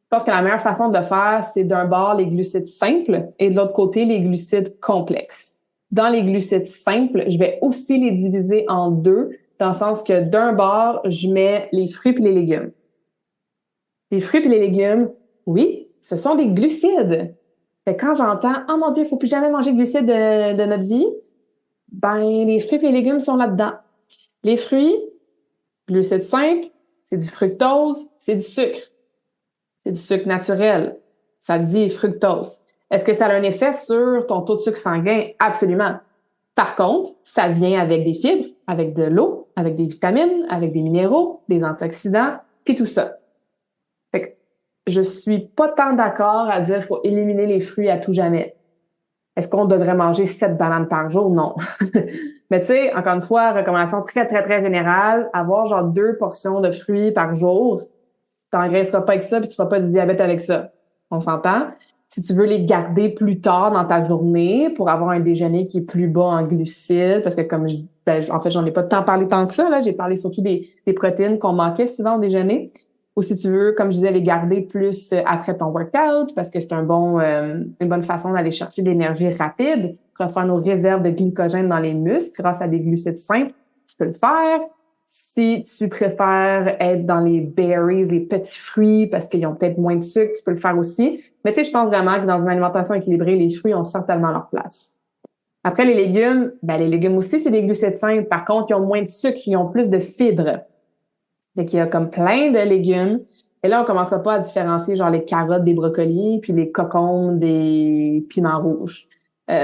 Je pense que la meilleure façon de faire, c'est d'un bord les glucides simples et de l'autre côté les glucides complexes. Dans les glucides simples, je vais aussi les diviser en deux, dans le sens que d'un bord, je mets les fruits et les légumes. Les fruits et les légumes, oui, ce sont des glucides. Fait que quand j'entends « Oh mon Dieu, il faut plus jamais manger de glucides de notre vie », ben les fruits et les légumes sont là-dedans. Les fruits, glucides simples, c'est du fructose, c'est du sucre. C'est du sucre naturel. Ça dit fructose. Est-ce que ça a un effet sur ton taux de sucre sanguin? Absolument. Par contre, ça vient avec des fibres, avec de l'eau, avec des vitamines, avec des minéraux, des antioxydants, puis tout ça. Fait que je suis pas tant d'accord à dire qu'il faut éliminer les fruits à tout jamais. Est-ce qu'on devrait manger 7 bananes par jour? Non. Mais tu sais, encore une fois, recommandation très, très, très générale, avoir genre 2 portions de fruits par jour. T'engraisseras pas avec ça puis tu feras pas de diabète avec ça. On s'entend? Si tu veux les garder plus tard dans ta journée pour avoir un déjeuner qui est plus bas en glucides, parce que en fait, j'en ai pas tant parlé tant que ça, là. J'ai parlé surtout des protéines qu'on manquait souvent au déjeuner. Ou si tu veux, comme je disais, les garder plus après ton workout, parce que c'est une bonne façon d'aller chercher de l'énergie rapide, refaire nos réserves de glycogène dans les muscles grâce à des glucides simples. Tu peux le faire. Si tu préfères être dans les berries, les petits fruits, parce qu'ils ont peut-être moins de sucre, tu peux le faire aussi. Mais tu sais, je pense vraiment que dans une alimentation équilibrée, les fruits ont certainement leur place. Après, les légumes aussi, c'est des glucides simples. Par contre, ils ont moins de sucre, ils ont plus de fibres. Fait qu'il y a comme plein de légumes. Et là, on commencera pas à différencier genre les carottes des brocolis, puis les cocombes des piments rouges.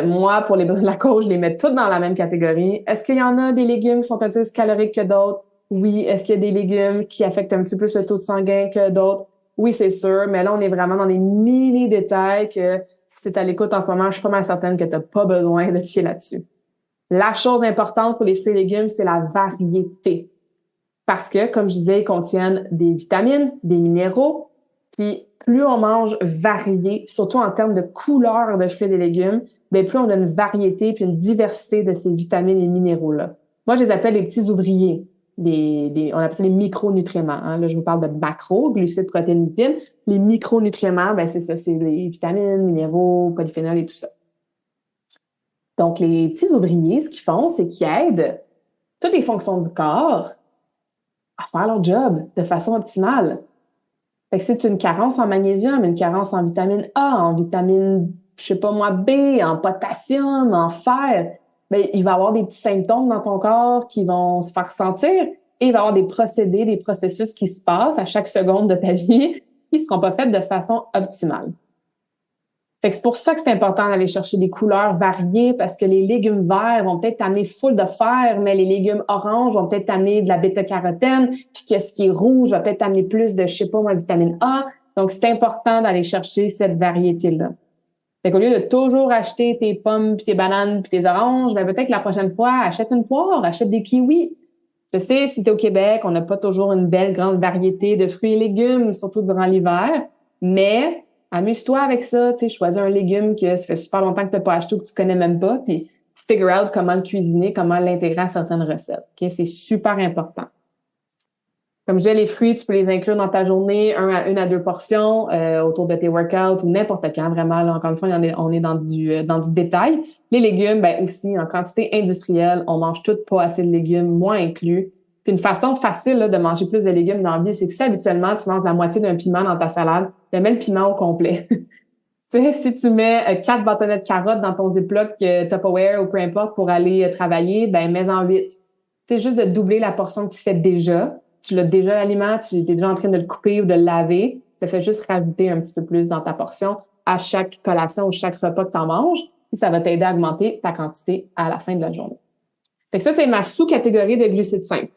Moi, pour la cause, je les mets toutes dans la même catégorie. Est-ce qu'il y en a des légumes qui sont un peu plus caloriques que d'autres? Oui. Est-ce qu'il y a des légumes qui affectent un petit peu plus le taux de sanguin que d'autres? Oui, c'est sûr. Mais là, on est vraiment dans des mini détails que si tu es à l'écoute en ce moment, je suis pas mal certaine que tu n'as pas besoin de fier là-dessus. La chose importante pour les fruits et légumes, c'est la variété. Parce que, comme je disais, ils contiennent des vitamines, des minéraux, puis plus on mange varié, surtout en termes de couleur de fruits et légumes, bien plus on a une variété puis une diversité de ces vitamines et minéraux-là. Moi, je les appelle les petits ouvriers. On appelle ça les micronutriments. Hein. Là, je vous parle de macros, glucides, protéines, lipides. Les micronutriments, ben c'est ça, c'est les vitamines, minéraux, polyphénols et tout ça. Donc, les petits ouvriers, ce qu'ils font, c'est qu'ils aident toutes les fonctions du corps à faire leur job de façon optimale. Fait que c'est une carence en magnésium, une carence en vitamine A, en vitamine, je sais pas moi, B, en potassium, en fer, ben, il va y avoir des petits symptômes dans ton corps qui vont se faire sentir et il va y avoir des procédés, des processus qui se passent à chaque seconde de ta vie qui seront pas faits de façon optimale. Fait que c'est pour ça que c'est important d'aller chercher des couleurs variées parce que les légumes verts vont peut-être t'amener full de fer, mais les légumes oranges vont peut-être t'amener de la bêta-carotène, puis qu'est-ce qui est rouge va peut-être t'amener plus de, je sais pas moi, vitamine A. Donc, c'est important d'aller chercher cette variété-là. Fait qu'au lieu de toujours acheter tes pommes, puis tes bananes, puis tes oranges, ben peut-être que la prochaine fois, achète une poire, achète des kiwis. Je sais, si t'es au Québec, on n'a pas toujours une belle grande variété de fruits et légumes, surtout durant l'hiver, mais amuse-toi avec ça, tu sais, choisis un légume que ça fait super longtemps que tu n'as pas acheté ou que tu connais même pas, puis figure out comment le cuisiner, comment l'intégrer à certaines recettes. Ok, c'est super important. Comme je disais, les fruits, tu peux les inclure dans ta journée, une à deux portions autour de tes workouts ou n'importe quand, vraiment. Là, encore une fois, on est dans du détail. Les légumes, ben aussi, en quantité industrielle, on mange toutes pas assez de légumes, moi inclus. Puis une façon facile là, de manger plus de légumes dans la vie, c'est que si habituellement, tu manges la moitié d'un piment dans ta salade, ben mets le piment au complet. Tu sais, si tu mets 4 bâtonnets de carottes dans ton Ziploc Tupperware ou peu importe pour aller travailler, ben mets-en 8. C'est juste de doubler la portion que tu fais déjà. Tu l'as déjà l'aliment, tu es déjà en train de le couper ou de le laver. Ça fait juste rajouter un petit peu plus dans ta portion à chaque collation ou chaque repas que tu en manges. Puis ça va t'aider à augmenter ta quantité à la fin de la journée. Fait que ça, c'est ma sous-catégorie de glucides simples.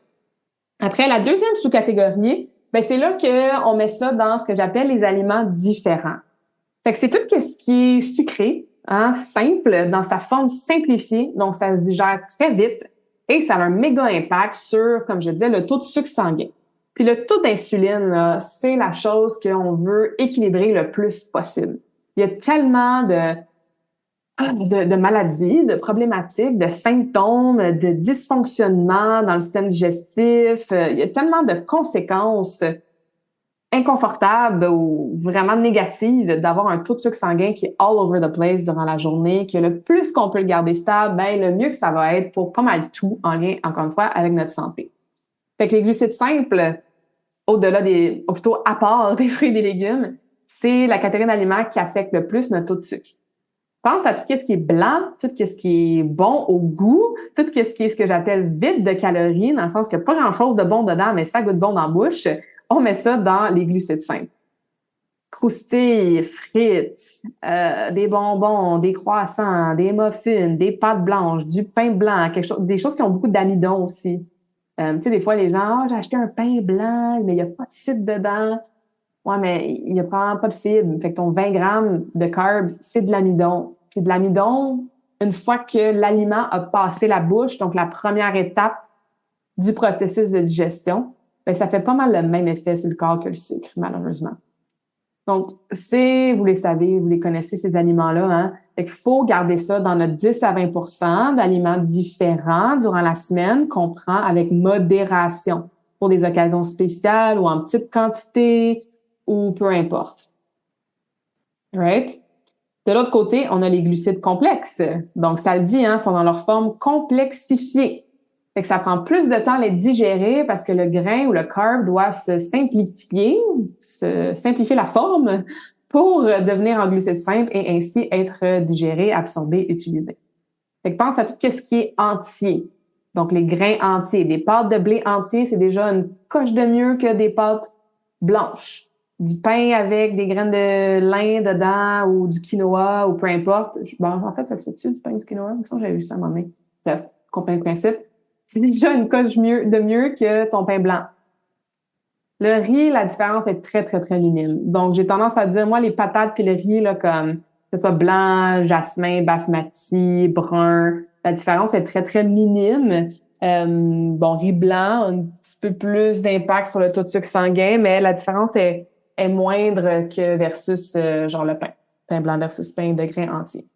Après, la deuxième sous-catégorie, ben c'est là qu'on met ça dans ce que j'appelle les aliments différents. Fait que c'est tout ce qui est sucré, hein, simple, dans sa forme simplifiée, donc ça se digère très vite et ça a un méga impact sur, comme je disais, le taux de sucre sanguin. Puis le taux d'insuline, c'est la chose qu'on veut équilibrer le plus possible. Il y a tellement de maladies, de problématiques, de symptômes, de dysfonctionnements dans le système digestif. Il y a tellement de conséquences inconfortable ou vraiment négative d'avoir un taux de sucre sanguin qui est all over the place durant la journée, que le plus qu'on peut le garder stable, ben le mieux que ça va être pour pas mal tout en lien, encore une fois, avec notre santé. Fait que les glucides simples, ou plutôt à part des fruits et des légumes, c'est la catégorie d'aliments qui affecte le plus notre taux de sucre. Pense à tout ce qui est blanc, tout ce qui est bon au goût, tout ce qui est ce que j'appelle vide de calories, dans le sens qu'il n'y a pas grand-chose de bon dedans, mais ça goûte bon dans la bouche. On met ça dans les glucides simples. Croustilles, frites, des bonbons, des croissants, des muffins, des pâtes blanches, du pain blanc, des choses qui ont beaucoup d'amidon aussi. Tu sais, des fois, les gens, j'ai acheté un pain blanc, mais il n'y a pas de sucre dedans. Ouais, mais il n'y a probablement pas de fibres. Fait que ton 20 grammes de carbs, c'est de l'amidon. Puis de l'amidon, une fois que l'aliment a passé la bouche, donc la première étape du processus de digestion, ben, ça fait pas mal le même effet sur le corps que le sucre, malheureusement. Donc, vous les savez, vous les connaissez, ces aliments-là, hein. Fait qu'il faut garder ça dans notre 10 à 20 d'aliments différents durant la semaine qu'on prend avec modération pour des occasions spéciales ou en petite quantité ou peu importe. Right? De l'autre côté, on a les glucides complexes. Donc, ça le dit, hein, sont dans leur forme complexifiée. Fait que ça prend plus de temps à les digérer parce que le grain ou le carb doit se simplifier la forme pour devenir en glucides simples et ainsi être digéré, absorbé, utilisé. Fait que pense à tout ce qui est entier. Donc, les grains entiers. Des pâtes de blé entier, c'est déjà une coche de mieux que des pâtes blanches. Du pain avec des graines de lin dedans ou du quinoa ou peu importe. Bon, en fait, ça se fait-tu du pain du quinoa? J'avais vu ça à un moment donné. Bref, vous comprenez le principe. C'est déjà une coche de mieux que ton pain blanc. Le riz, la différence est très, très, très minime. Donc, j'ai tendance à dire, moi, les patates puis le riz, là, comme, que ce soit blanc, jasmin, basmati, brun, la différence est très, très minime. Bon, riz blanc, un petit peu plus d'impact sur le taux de sucre sanguin, mais la différence est moindre que versus, genre, le pain. Pain blanc versus pain de grains entiers.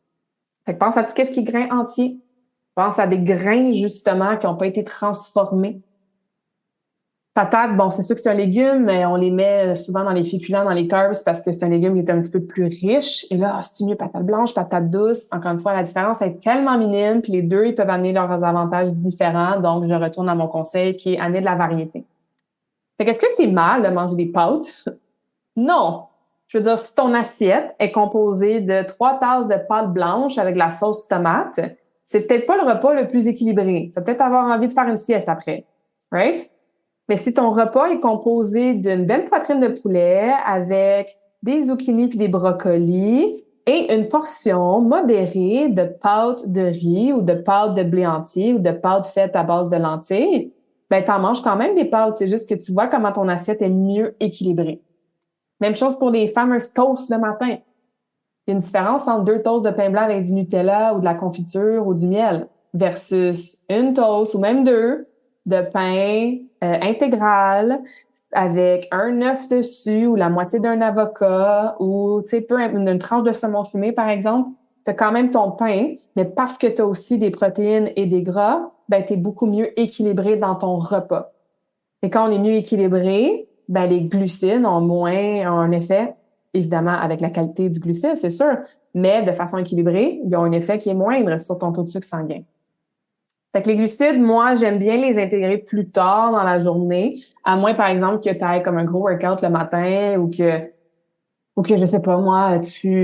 Fait que pense à tout ce qui est grain entier. Pense à des grains, justement, qui n'ont pas été transformés. Patates, bon, c'est sûr que c'est un légume, mais on les met souvent dans les féculents, dans les carbs, parce que c'est un légume qui est un petit peu plus riche. Et là, c'est mieux patate blanche, patate douce. Encore une fois, la différence est tellement minime, puis les deux, ils peuvent amener leurs avantages différents. Donc, je retourne à mon conseil qui est amener de la variété. Fait qu'est-ce que c'est mal de manger des pâtes? Non. Je veux dire, si ton assiette est composée de 3 tasses de pâtes blanches avec de la sauce tomate, c'est peut-être pas le repas le plus équilibré. Tu vas peut-être avoir envie de faire une sieste après. Right? Mais si ton repas est composé d'une belle poitrine de poulet avec des zucchinis puis des brocolis et une portion modérée de pâtes de riz ou de pâtes de blé entier ou de pâtes faites à base de lentilles, ben t'en manges quand même des pâtes. C'est juste que tu vois comment ton assiette est mieux équilibrée. Même chose pour les fameuses toasts le matin. Il y a une différence entre 2 toasts de pain blanc avec du Nutella ou de la confiture ou du miel versus une toast ou même 2 de pain intégral avec un œuf dessus ou la moitié d'un avocat ou, tu sais, une tranche de saumon fumé, par exemple. Tu as quand même ton pain, mais parce que tu as aussi des protéines et des gras, ben, tu es beaucoup mieux équilibré dans ton repas. Et quand on est mieux équilibré, ben, les glucides ont un effet, évidemment, avec la qualité du glucide, c'est sûr, mais de façon équilibrée, ils ont un effet qui est moindre sur ton taux de sucre sanguin. Fait que les glucides, moi, j'aime bien les intégrer plus tard dans la journée, à moins, par exemple, que tu ailles comme un gros workout le matin ou que je sais pas, moi,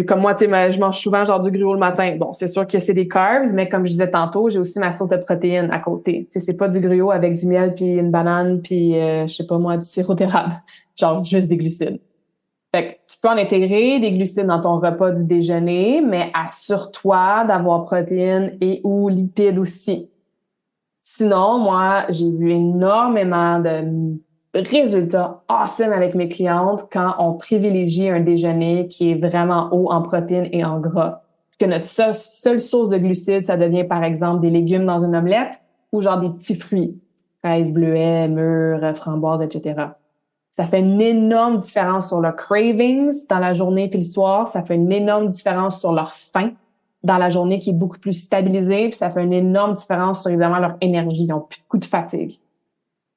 comme moi, tu sais, je mange souvent genre du gruau le matin. Bon, c'est sûr que c'est des carbs, mais comme je disais tantôt, j'ai aussi ma source de protéines à côté. Tu sais, c'est pas du gruau avec du miel puis une banane puis, je sais pas moi, du sirop d'érable. Genre, juste des glucides. Fait que tu peux en intégrer des glucides dans ton repas du déjeuner, mais assure-toi d'avoir protéines et ou lipides aussi. Sinon, moi, j'ai vu énormément de résultats awesome avec mes clientes quand on privilégie un déjeuner qui est vraiment haut en protéines et en gras. Que notre seule source de glucides, ça devient par exemple des légumes dans une omelette ou genre des petits fruits, fraises, bleuets, mûres, framboises, etc. Ça fait une énorme différence sur leurs cravings dans la journée puis le soir. Ça fait une énorme différence sur leur faim dans la journée qui est beaucoup plus stabilisée, puis ça fait une énorme différence sur évidemment leur énergie. Ils n'ont plus de coup de fatigue.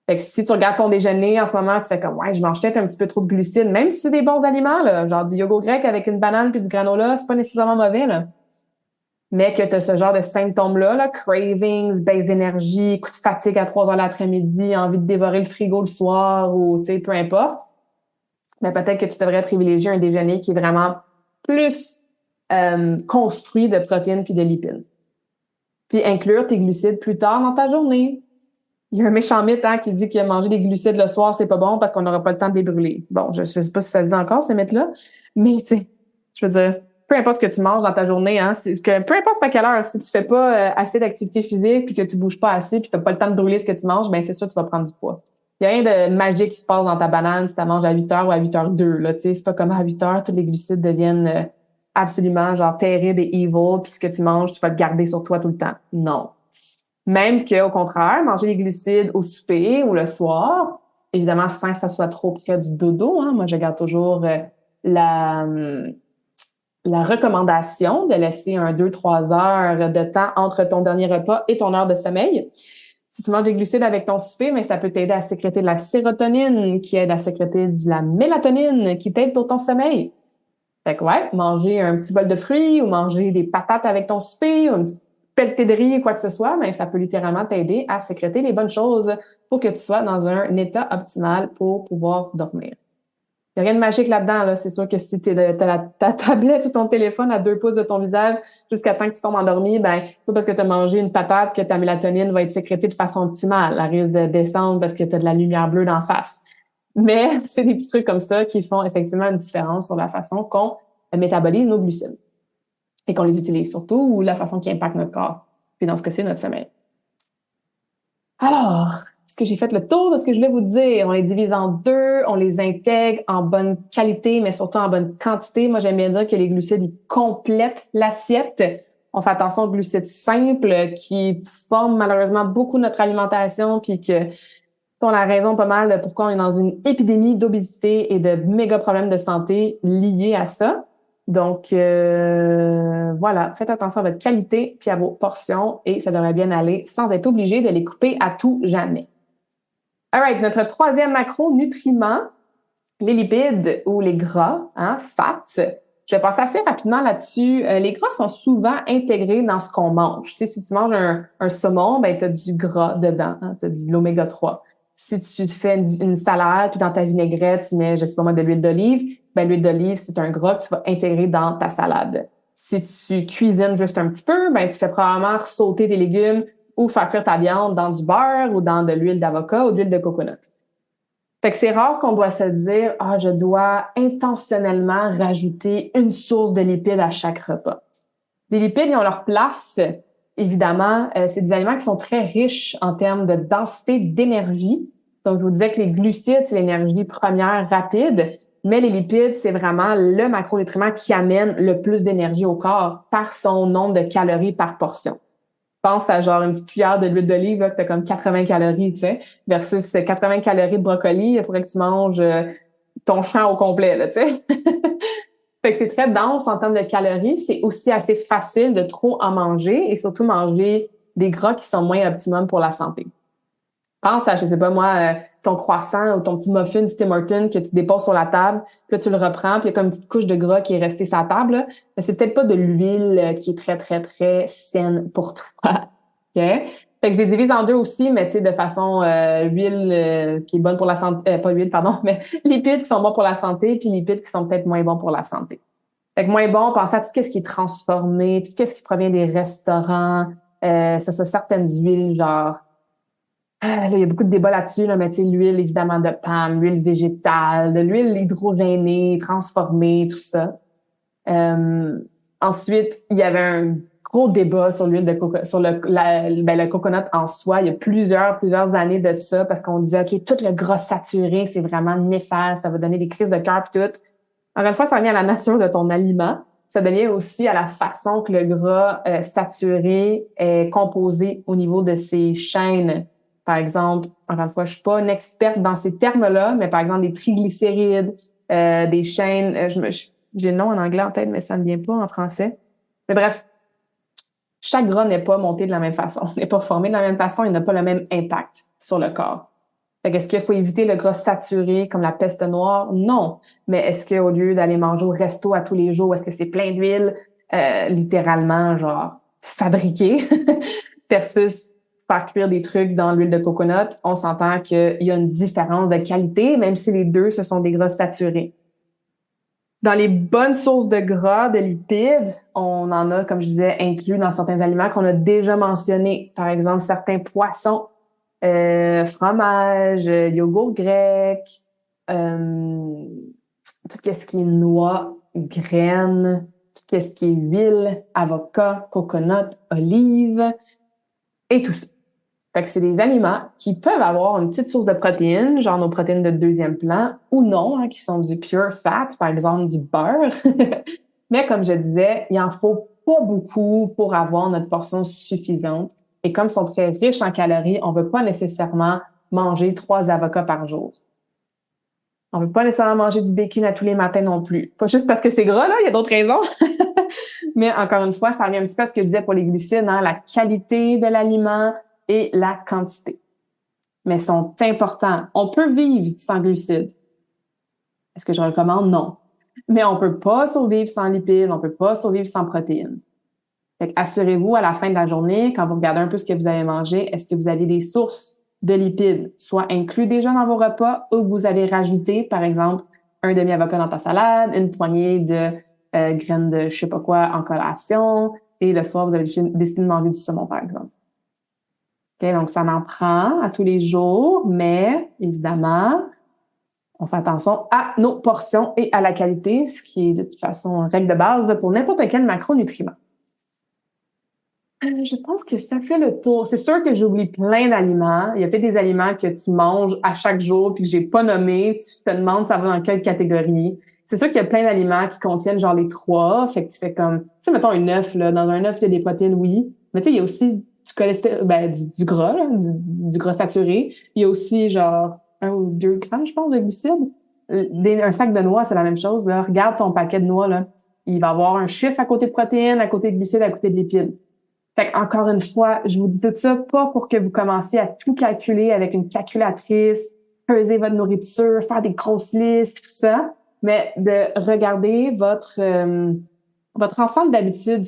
Fait que si tu regardes ton déjeuner en ce moment, tu fais comme ouais, je mange peut-être un petit peu trop de glucides, même si c'est des bons aliments, là, genre du yogourt grec avec une banane puis du granola, c'est pas nécessairement mauvais, là. Mais que tu as ce genre de symptômes-là, là, cravings, baisse d'énergie, coup de fatigue à 3 heures l'après-midi, envie de dévorer le frigo le soir ou tu sais, peu importe. Mais peut-être que tu devrais privilégier un déjeuner qui est vraiment plus construit de protéines puis de lipides. Puis inclure tes glucides plus tard dans ta journée. Il y a un méchant mythe qui dit que manger des glucides le soir, c'est pas bon parce qu'on n'aura pas le temps de les brûler. Bon, je sais pas si ça se dit encore, ce mythe-là, mais tu sais, je veux dire, peu importe ce que tu manges dans ta journée, c'est que peu importe à quelle heure, si tu fais pas assez d'activité physique puis que tu bouges pas assez puis que t'as pas le temps de brûler ce que tu manges, ben c'est sûr que tu vas prendre du poids. Il y a rien de magique qui se passe dans ta banane si tu manges à 8 heures ou à 8h02, là, tu sais, c'est pas comme à 8 heures, tous les glucides deviennent absolument genre terrible et evil, puis ce que tu manges, tu vas le garder sur toi tout le temps. Non. Même qu'au contraire, manger les glucides au souper ou le soir, évidemment sans que ça soit trop près du dodo, hein. Moi, je garde toujours la, la recommandation de laisser 2-3 heures de temps entre ton dernier repas et ton heure de sommeil. Si tu manges des glucides avec ton souper, mais ça peut t'aider à sécréter de la sérotonine, qui aide à sécréter de la mélatonine, qui t'aide pour ton sommeil. Fait que ouais, manger un petit bol de fruits ou manger des patates avec ton souper ou une petite pelletée de riz, quoi que ce soit, mais ça peut littéralement t'aider à sécréter les bonnes choses pour que tu sois dans un état optimal pour pouvoir dormir. Il n'y a rien de magique là-dedans, là. C'est sûr que si t'as ta tablette ou ton téléphone à 2 pouces de ton visage jusqu'à temps que tu tombes endormi, ben, c'est pas parce que tu as mangé une patate que ta mélatonine va être sécrétée de façon optimale. Elle risque de descendre parce que tu as de la lumière bleue d'en face. Mais c'est des petits trucs comme ça qui font effectivement une différence sur la façon qu'on métabolise nos glucides et qu'on les utilise surtout, ou la façon qui impacte notre corps. Puis dans ce cas-ci, notre sommeil. Alors, est-ce que j'ai fait le tour de ce que je voulais vous dire? On les divise en 2, on les intègre en bonne qualité, mais surtout en bonne quantité. Moi, j'aime bien dire que les glucides, ils complètent l'assiette. On fait attention aux glucides simples qui forment malheureusement beaucoup notre alimentation, puis que sont la raison pas mal de pourquoi on est dans une épidémie d'obésité et de méga problèmes de santé liés à ça. Donc, voilà, faites attention à votre qualité puis à vos portions et ça devrait bien aller sans être obligé de les couper à tout jamais. Alright, notre troisième macronutriment, les lipides ou les gras, fats. Je vais passer assez rapidement là-dessus. Les gras sont souvent intégrés dans ce qu'on mange. Tu sais, si tu manges un saumon, ben tu as du gras dedans, tu as de l'oméga 3. Si tu fais une salade, puis dans ta vinaigrette, tu mets, je sais pas moi, de l'huile d'olive, ben l'huile d'olive, c'est un gras que tu vas intégrer dans ta salade. Si tu cuisines juste un petit peu, ben tu fais probablement sauter des légumes ou faire cuire ta viande dans du beurre ou dans de l'huile d'avocat ou de l'huile de coconut. Fait que c'est rare qu'on doit se dire, je dois intentionnellement rajouter une source de lipides à chaque repas. Les lipides, ils ont leur place. Évidemment, c'est des aliments qui sont très riches en termes de densité d'énergie. Donc, je vous disais que les glucides, c'est l'énergie première rapide, mais les lipides, c'est vraiment le macronutriment qui amène le plus d'énergie au corps par son nombre de calories par portion. Pense à genre une petite cuillère de l'huile d'olive là, que t'as comme 80 calories, tu sais, versus 80 calories de brocoli, il faudrait que tu manges ton champ au complet, là, tu sais. Fait que c'est très dense en termes de calories. C'est aussi assez facile de trop en manger et surtout manger des gras qui sont moins optimums pour la santé. Pense à, je sais pas moi, ton croissant ou ton petit muffin du Tim Hortons que tu déposes sur la table, puis là, tu le reprends, puis il y a comme une petite couche de gras qui est restée sur la table. Là. Mais c'est peut-être pas de l'huile qui est très, très, très saine pour toi. OK? Fait que je les divise en 2 aussi, mais tu sais, de façon huile qui est bonne pour la santé, pas huile, pardon, mais lipides qui sont bons pour la santé, puis lipides qui sont peut-être moins bons pour la santé. Fait que moins bon, pensez à tout ce qui est transformé, tout ce qui provient des restaurants, ça c'est certaines huiles, genre là, il y a beaucoup de débats là-dessus, là, mais tu sais, l'huile évidemment de palme, l'huile végétale, de l'huile hydrogénée, transformée, tout ça. Ensuite, il y avait un gros débat sur l'huile de coco, sur le coconut en soi. Il y a plusieurs années de ça parce qu'on disait, OK, tout le gras saturé, c'est vraiment néfaste, ça va donner des crises de cœur pis tout. Encore une fois, ça revient à la nature de ton aliment. Ça devient aussi à la façon que le gras saturé est composé au niveau de ses chaînes. Par exemple, encore une fois, je suis pas une experte dans ces termes-là, mais par exemple, des triglycérides, des chaînes, j'ai le nom en anglais en tête, mais ça ne vient pas en français. Mais bref, chaque gras n'est pas monté de la même façon, n'est pas formé de la même façon, il n'a pas le même impact sur le corps. Fait qu'est-ce qu'il faut éviter le gras saturé comme la peste noire? Non. Mais est-ce qu'au lieu d'aller manger au resto à tous les jours, est-ce que c'est plein d'huile, littéralement, genre, fabriquée, versus faire cuire des trucs dans l'huile de coconut? On s'entend qu'il y a une différence de qualité, même si les deux, ce sont des gras saturés. Dans les bonnes sources de gras, de lipides, on en a, comme je disais, inclus dans certains aliments qu'on a déjà mentionnés. Par exemple, certains poissons, fromage, yogourt grec, tout ce qui est noix, graines, tout ce qui est huile, avocat, coconut, olive et tout ça. Fait que c'est des aliments qui peuvent avoir une petite source de protéines, genre nos protéines de deuxième plan, ou non, qui sont du pure fat, par exemple du beurre. Mais comme je disais, il en faut pas beaucoup pour avoir notre portion suffisante. Et comme ils sont très riches en calories, on ne veut pas nécessairement manger 3 avocats par jour. On veut pas nécessairement manger du bacon à tous les matins non plus. Pas juste parce que c'est gras, là, il y a d'autres raisons. Mais encore une fois, ça revient un petit peu à ce que je disais pour les glucides, hein, la qualité de l'aliment et la quantité. Mais sont importants. On peut vivre sans glucides. Est-ce que je recommande? Non. Mais on peut pas survivre sans lipides, on peut pas survivre sans protéines. Fait que assurez-vous à la fin de la journée, quand vous regardez un peu ce que vous avez mangé, est-ce que vous avez des sources de lipides, soit inclus déjà dans vos repas ou que vous avez rajouté, par exemple, un demi-avocat dans ta salade, une poignée de graines de je sais pas quoi en collation, et le soir, vous avez décidé de manger du saumon, par exemple. Okay, donc, ça en prend à tous les jours, mais évidemment, on fait attention à nos portions et à la qualité, ce qui est de toute façon une règle de base pour n'importe quel macronutriment. Je pense que ça fait le tour. C'est sûr que j'oublie plein d'aliments. Il y a peut-être des aliments que tu manges à chaque jour puis que j'ai pas nommé. Tu te demandes ça va dans quelle catégorie. C'est sûr qu'il y a plein d'aliments qui contiennent genre les trois. Fait que tu fais comme, tu sais, mettons un œuf, là. Dans un œuf, il y a des protéines, oui. Mais tu sais, il y a aussi du cholestérol, du gras, là, du gras saturé. Il y a aussi genre 1 ou 2 grammes, je pense, de glucides. Un sac de noix, c'est la même chose, là. Regarde ton paquet de noix, là. Il va avoir un chiffre à côté de protéines, à côté de glucides, à côté de lipides. Fait encore une fois, je vous dis tout ça pas pour que vous commenciez à tout calculer avec une calculatrice, peser votre nourriture, faire des grosses listes, tout ça, mais de regarder votre ensemble d'habitudes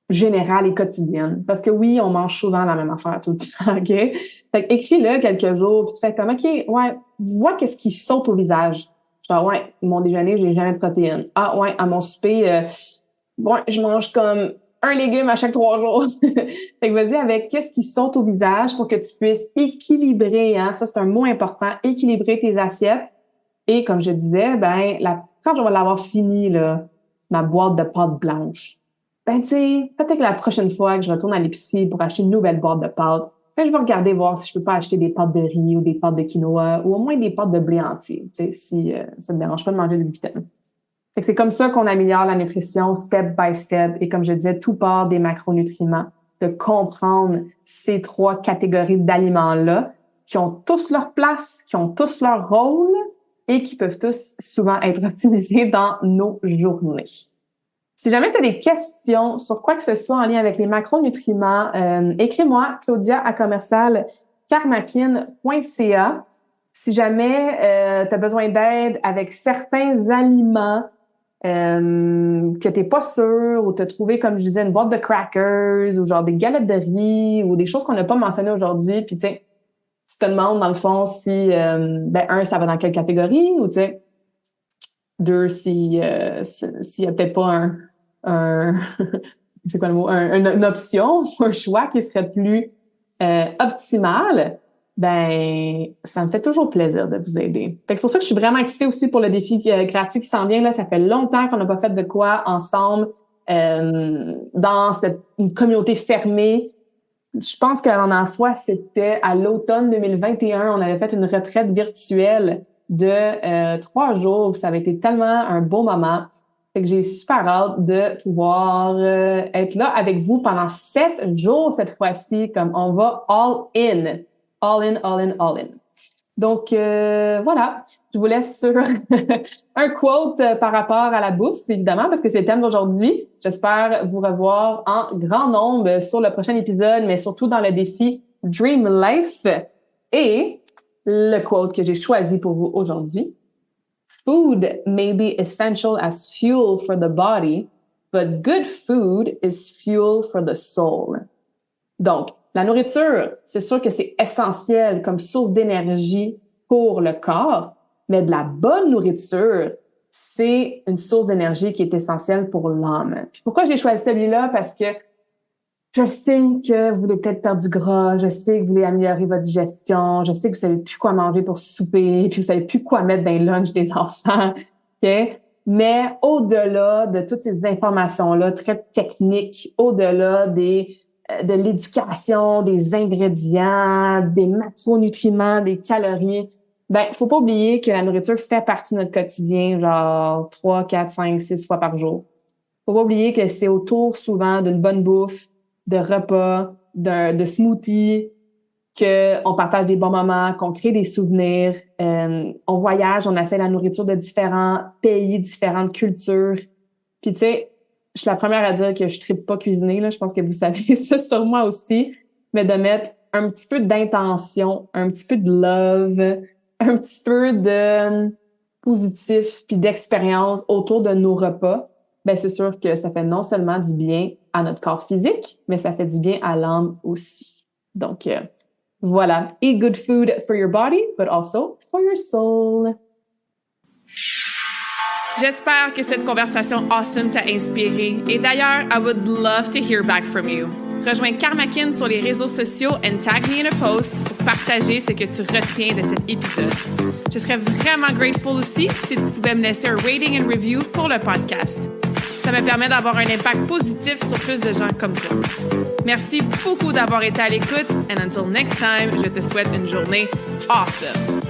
générales et quotidiennes. Parce que oui, on mange souvent la même affaire tout le temps, OK? Fait que écris-le quelques jours, puis tu fais comme, OK, ouais, vois qu'est-ce qui saute au visage. Genre, ouais, mon déjeuner, j'ai jamais de protéines. Ah, ouais, à mon souper, ouais, je mange comme un légume à chaque 3 jours. Fait que vas-y avec qu'est-ce qui saute au visage pour que tu puisses équilibrer, hein, ça c'est un mot important, équilibrer tes assiettes. Et comme je disais, quand je vais l'avoir fini, là, ma boîte de pâtes blanches, tu sais, peut-être que la prochaine fois que je retourne à l'épicerie pour acheter une nouvelle boîte de pâtes, je vais regarder voir si je peux pas acheter des pâtes de riz ou des pâtes de quinoa ou au moins des pâtes de blé entier, tu sais, si ça me dérange pas de manger du gluten. Fait que c'est comme ça qu'on améliore la nutrition step by step. Et comme je disais, tout part des macronutriments, de comprendre ces 3 catégories d'aliments-là qui ont tous leur place, qui ont tous leur rôle et qui peuvent tous souvent être optimisés dans nos journées. Si jamais tu as des questions sur quoi que ce soit en lien avec les macronutriments, écris-moi claudia@carmapine.ca. Si jamais tu as besoin d'aide avec certains aliments que t'es pas sûr ou t'as trouvé, comme je disais, une boîte de crackers ou genre des galettes de riz ou des choses qu'on n'a pas mentionnées aujourd'hui, puis tu sais, tu te demandes dans le fond si, ça va dans quelle catégorie ou tu sais, 2, s'il y a peut-être pas un c'est quoi le mot, une option, un choix qui serait plus optimal, ça me fait toujours plaisir de vous aider. Fait que c'est pour ça que je suis vraiment excitée aussi pour le défi gratuit qui s'en vient. Là, ça fait longtemps qu'on n'a pas fait de quoi ensemble dans une communauté fermée. Je pense que la dernière fois, c'était à l'automne 2021. On avait fait une retraite virtuelle de 3 jours. Ça avait été tellement un beau moment. Fait que j'ai super hâte de pouvoir être là avec vous pendant 7 jours cette fois-ci, comme on va all in. All in, all in, all in. Donc, voilà. Je vous laisse sur un quote par rapport à la bouffe, évidemment, parce que c'est le thème d'aujourd'hui. J'espère vous revoir en grand nombre sur le prochain épisode, mais surtout dans le défi Dream Life. Et le quote que j'ai choisi pour vous aujourd'hui. Food may be essential as fuel for the body, but good food is fuel for the soul. Donc, la nourriture, c'est sûr que c'est essentiel comme source d'énergie pour le corps, mais de la bonne nourriture, c'est une source d'énergie qui est essentielle pour l'âme. Puis pourquoi j'ai choisi celui-là? Parce que je sais que vous voulez peut-être perdre du gras, je sais que vous voulez améliorer votre digestion, je sais que vous savez plus quoi manger pour souper, puis vous savez plus quoi mettre dans les lunchs des enfants, ok? Mais au-delà de toutes ces informations-là très techniques, au-delà de l'éducation, des ingrédients, des macronutriments, des calories, faut pas oublier que la nourriture fait partie de notre quotidien, genre 3, 4, 5, 6 fois par jour. Faut pas oublier que c'est autour souvent d'une bonne bouffe, de repas, de smoothies, qu'on partage des bons moments, qu'on crée des souvenirs. On voyage, on essaie la nourriture de différents pays, différentes cultures. Puis tu sais, je suis la première à dire que je trippe pas cuisiner, là. Je pense que vous savez ça sur moi aussi. Mais de mettre un petit peu d'intention, un petit peu de love, un petit peu de positif puis d'expérience autour de nos repas, ben c'est sûr que ça fait non seulement du bien à notre corps physique, mais ça fait du bien à l'âme aussi. Donc, voilà. Eat good food for your body, but also for your soul. J'espère que cette conversation awesome t'a inspiré. Et d'ailleurs, I would love to hear back from you. Rejoins Karmakin sur les réseaux sociaux and tag me in a post pour partager ce que tu retiens de cet épisode. Je serais vraiment grateful aussi si tu pouvais me laisser un rating and review pour le podcast. Ça me permet d'avoir un impact positif sur plus de gens comme toi. Merci beaucoup d'avoir été à l'écoute and until next time, je te souhaite une journée awesome.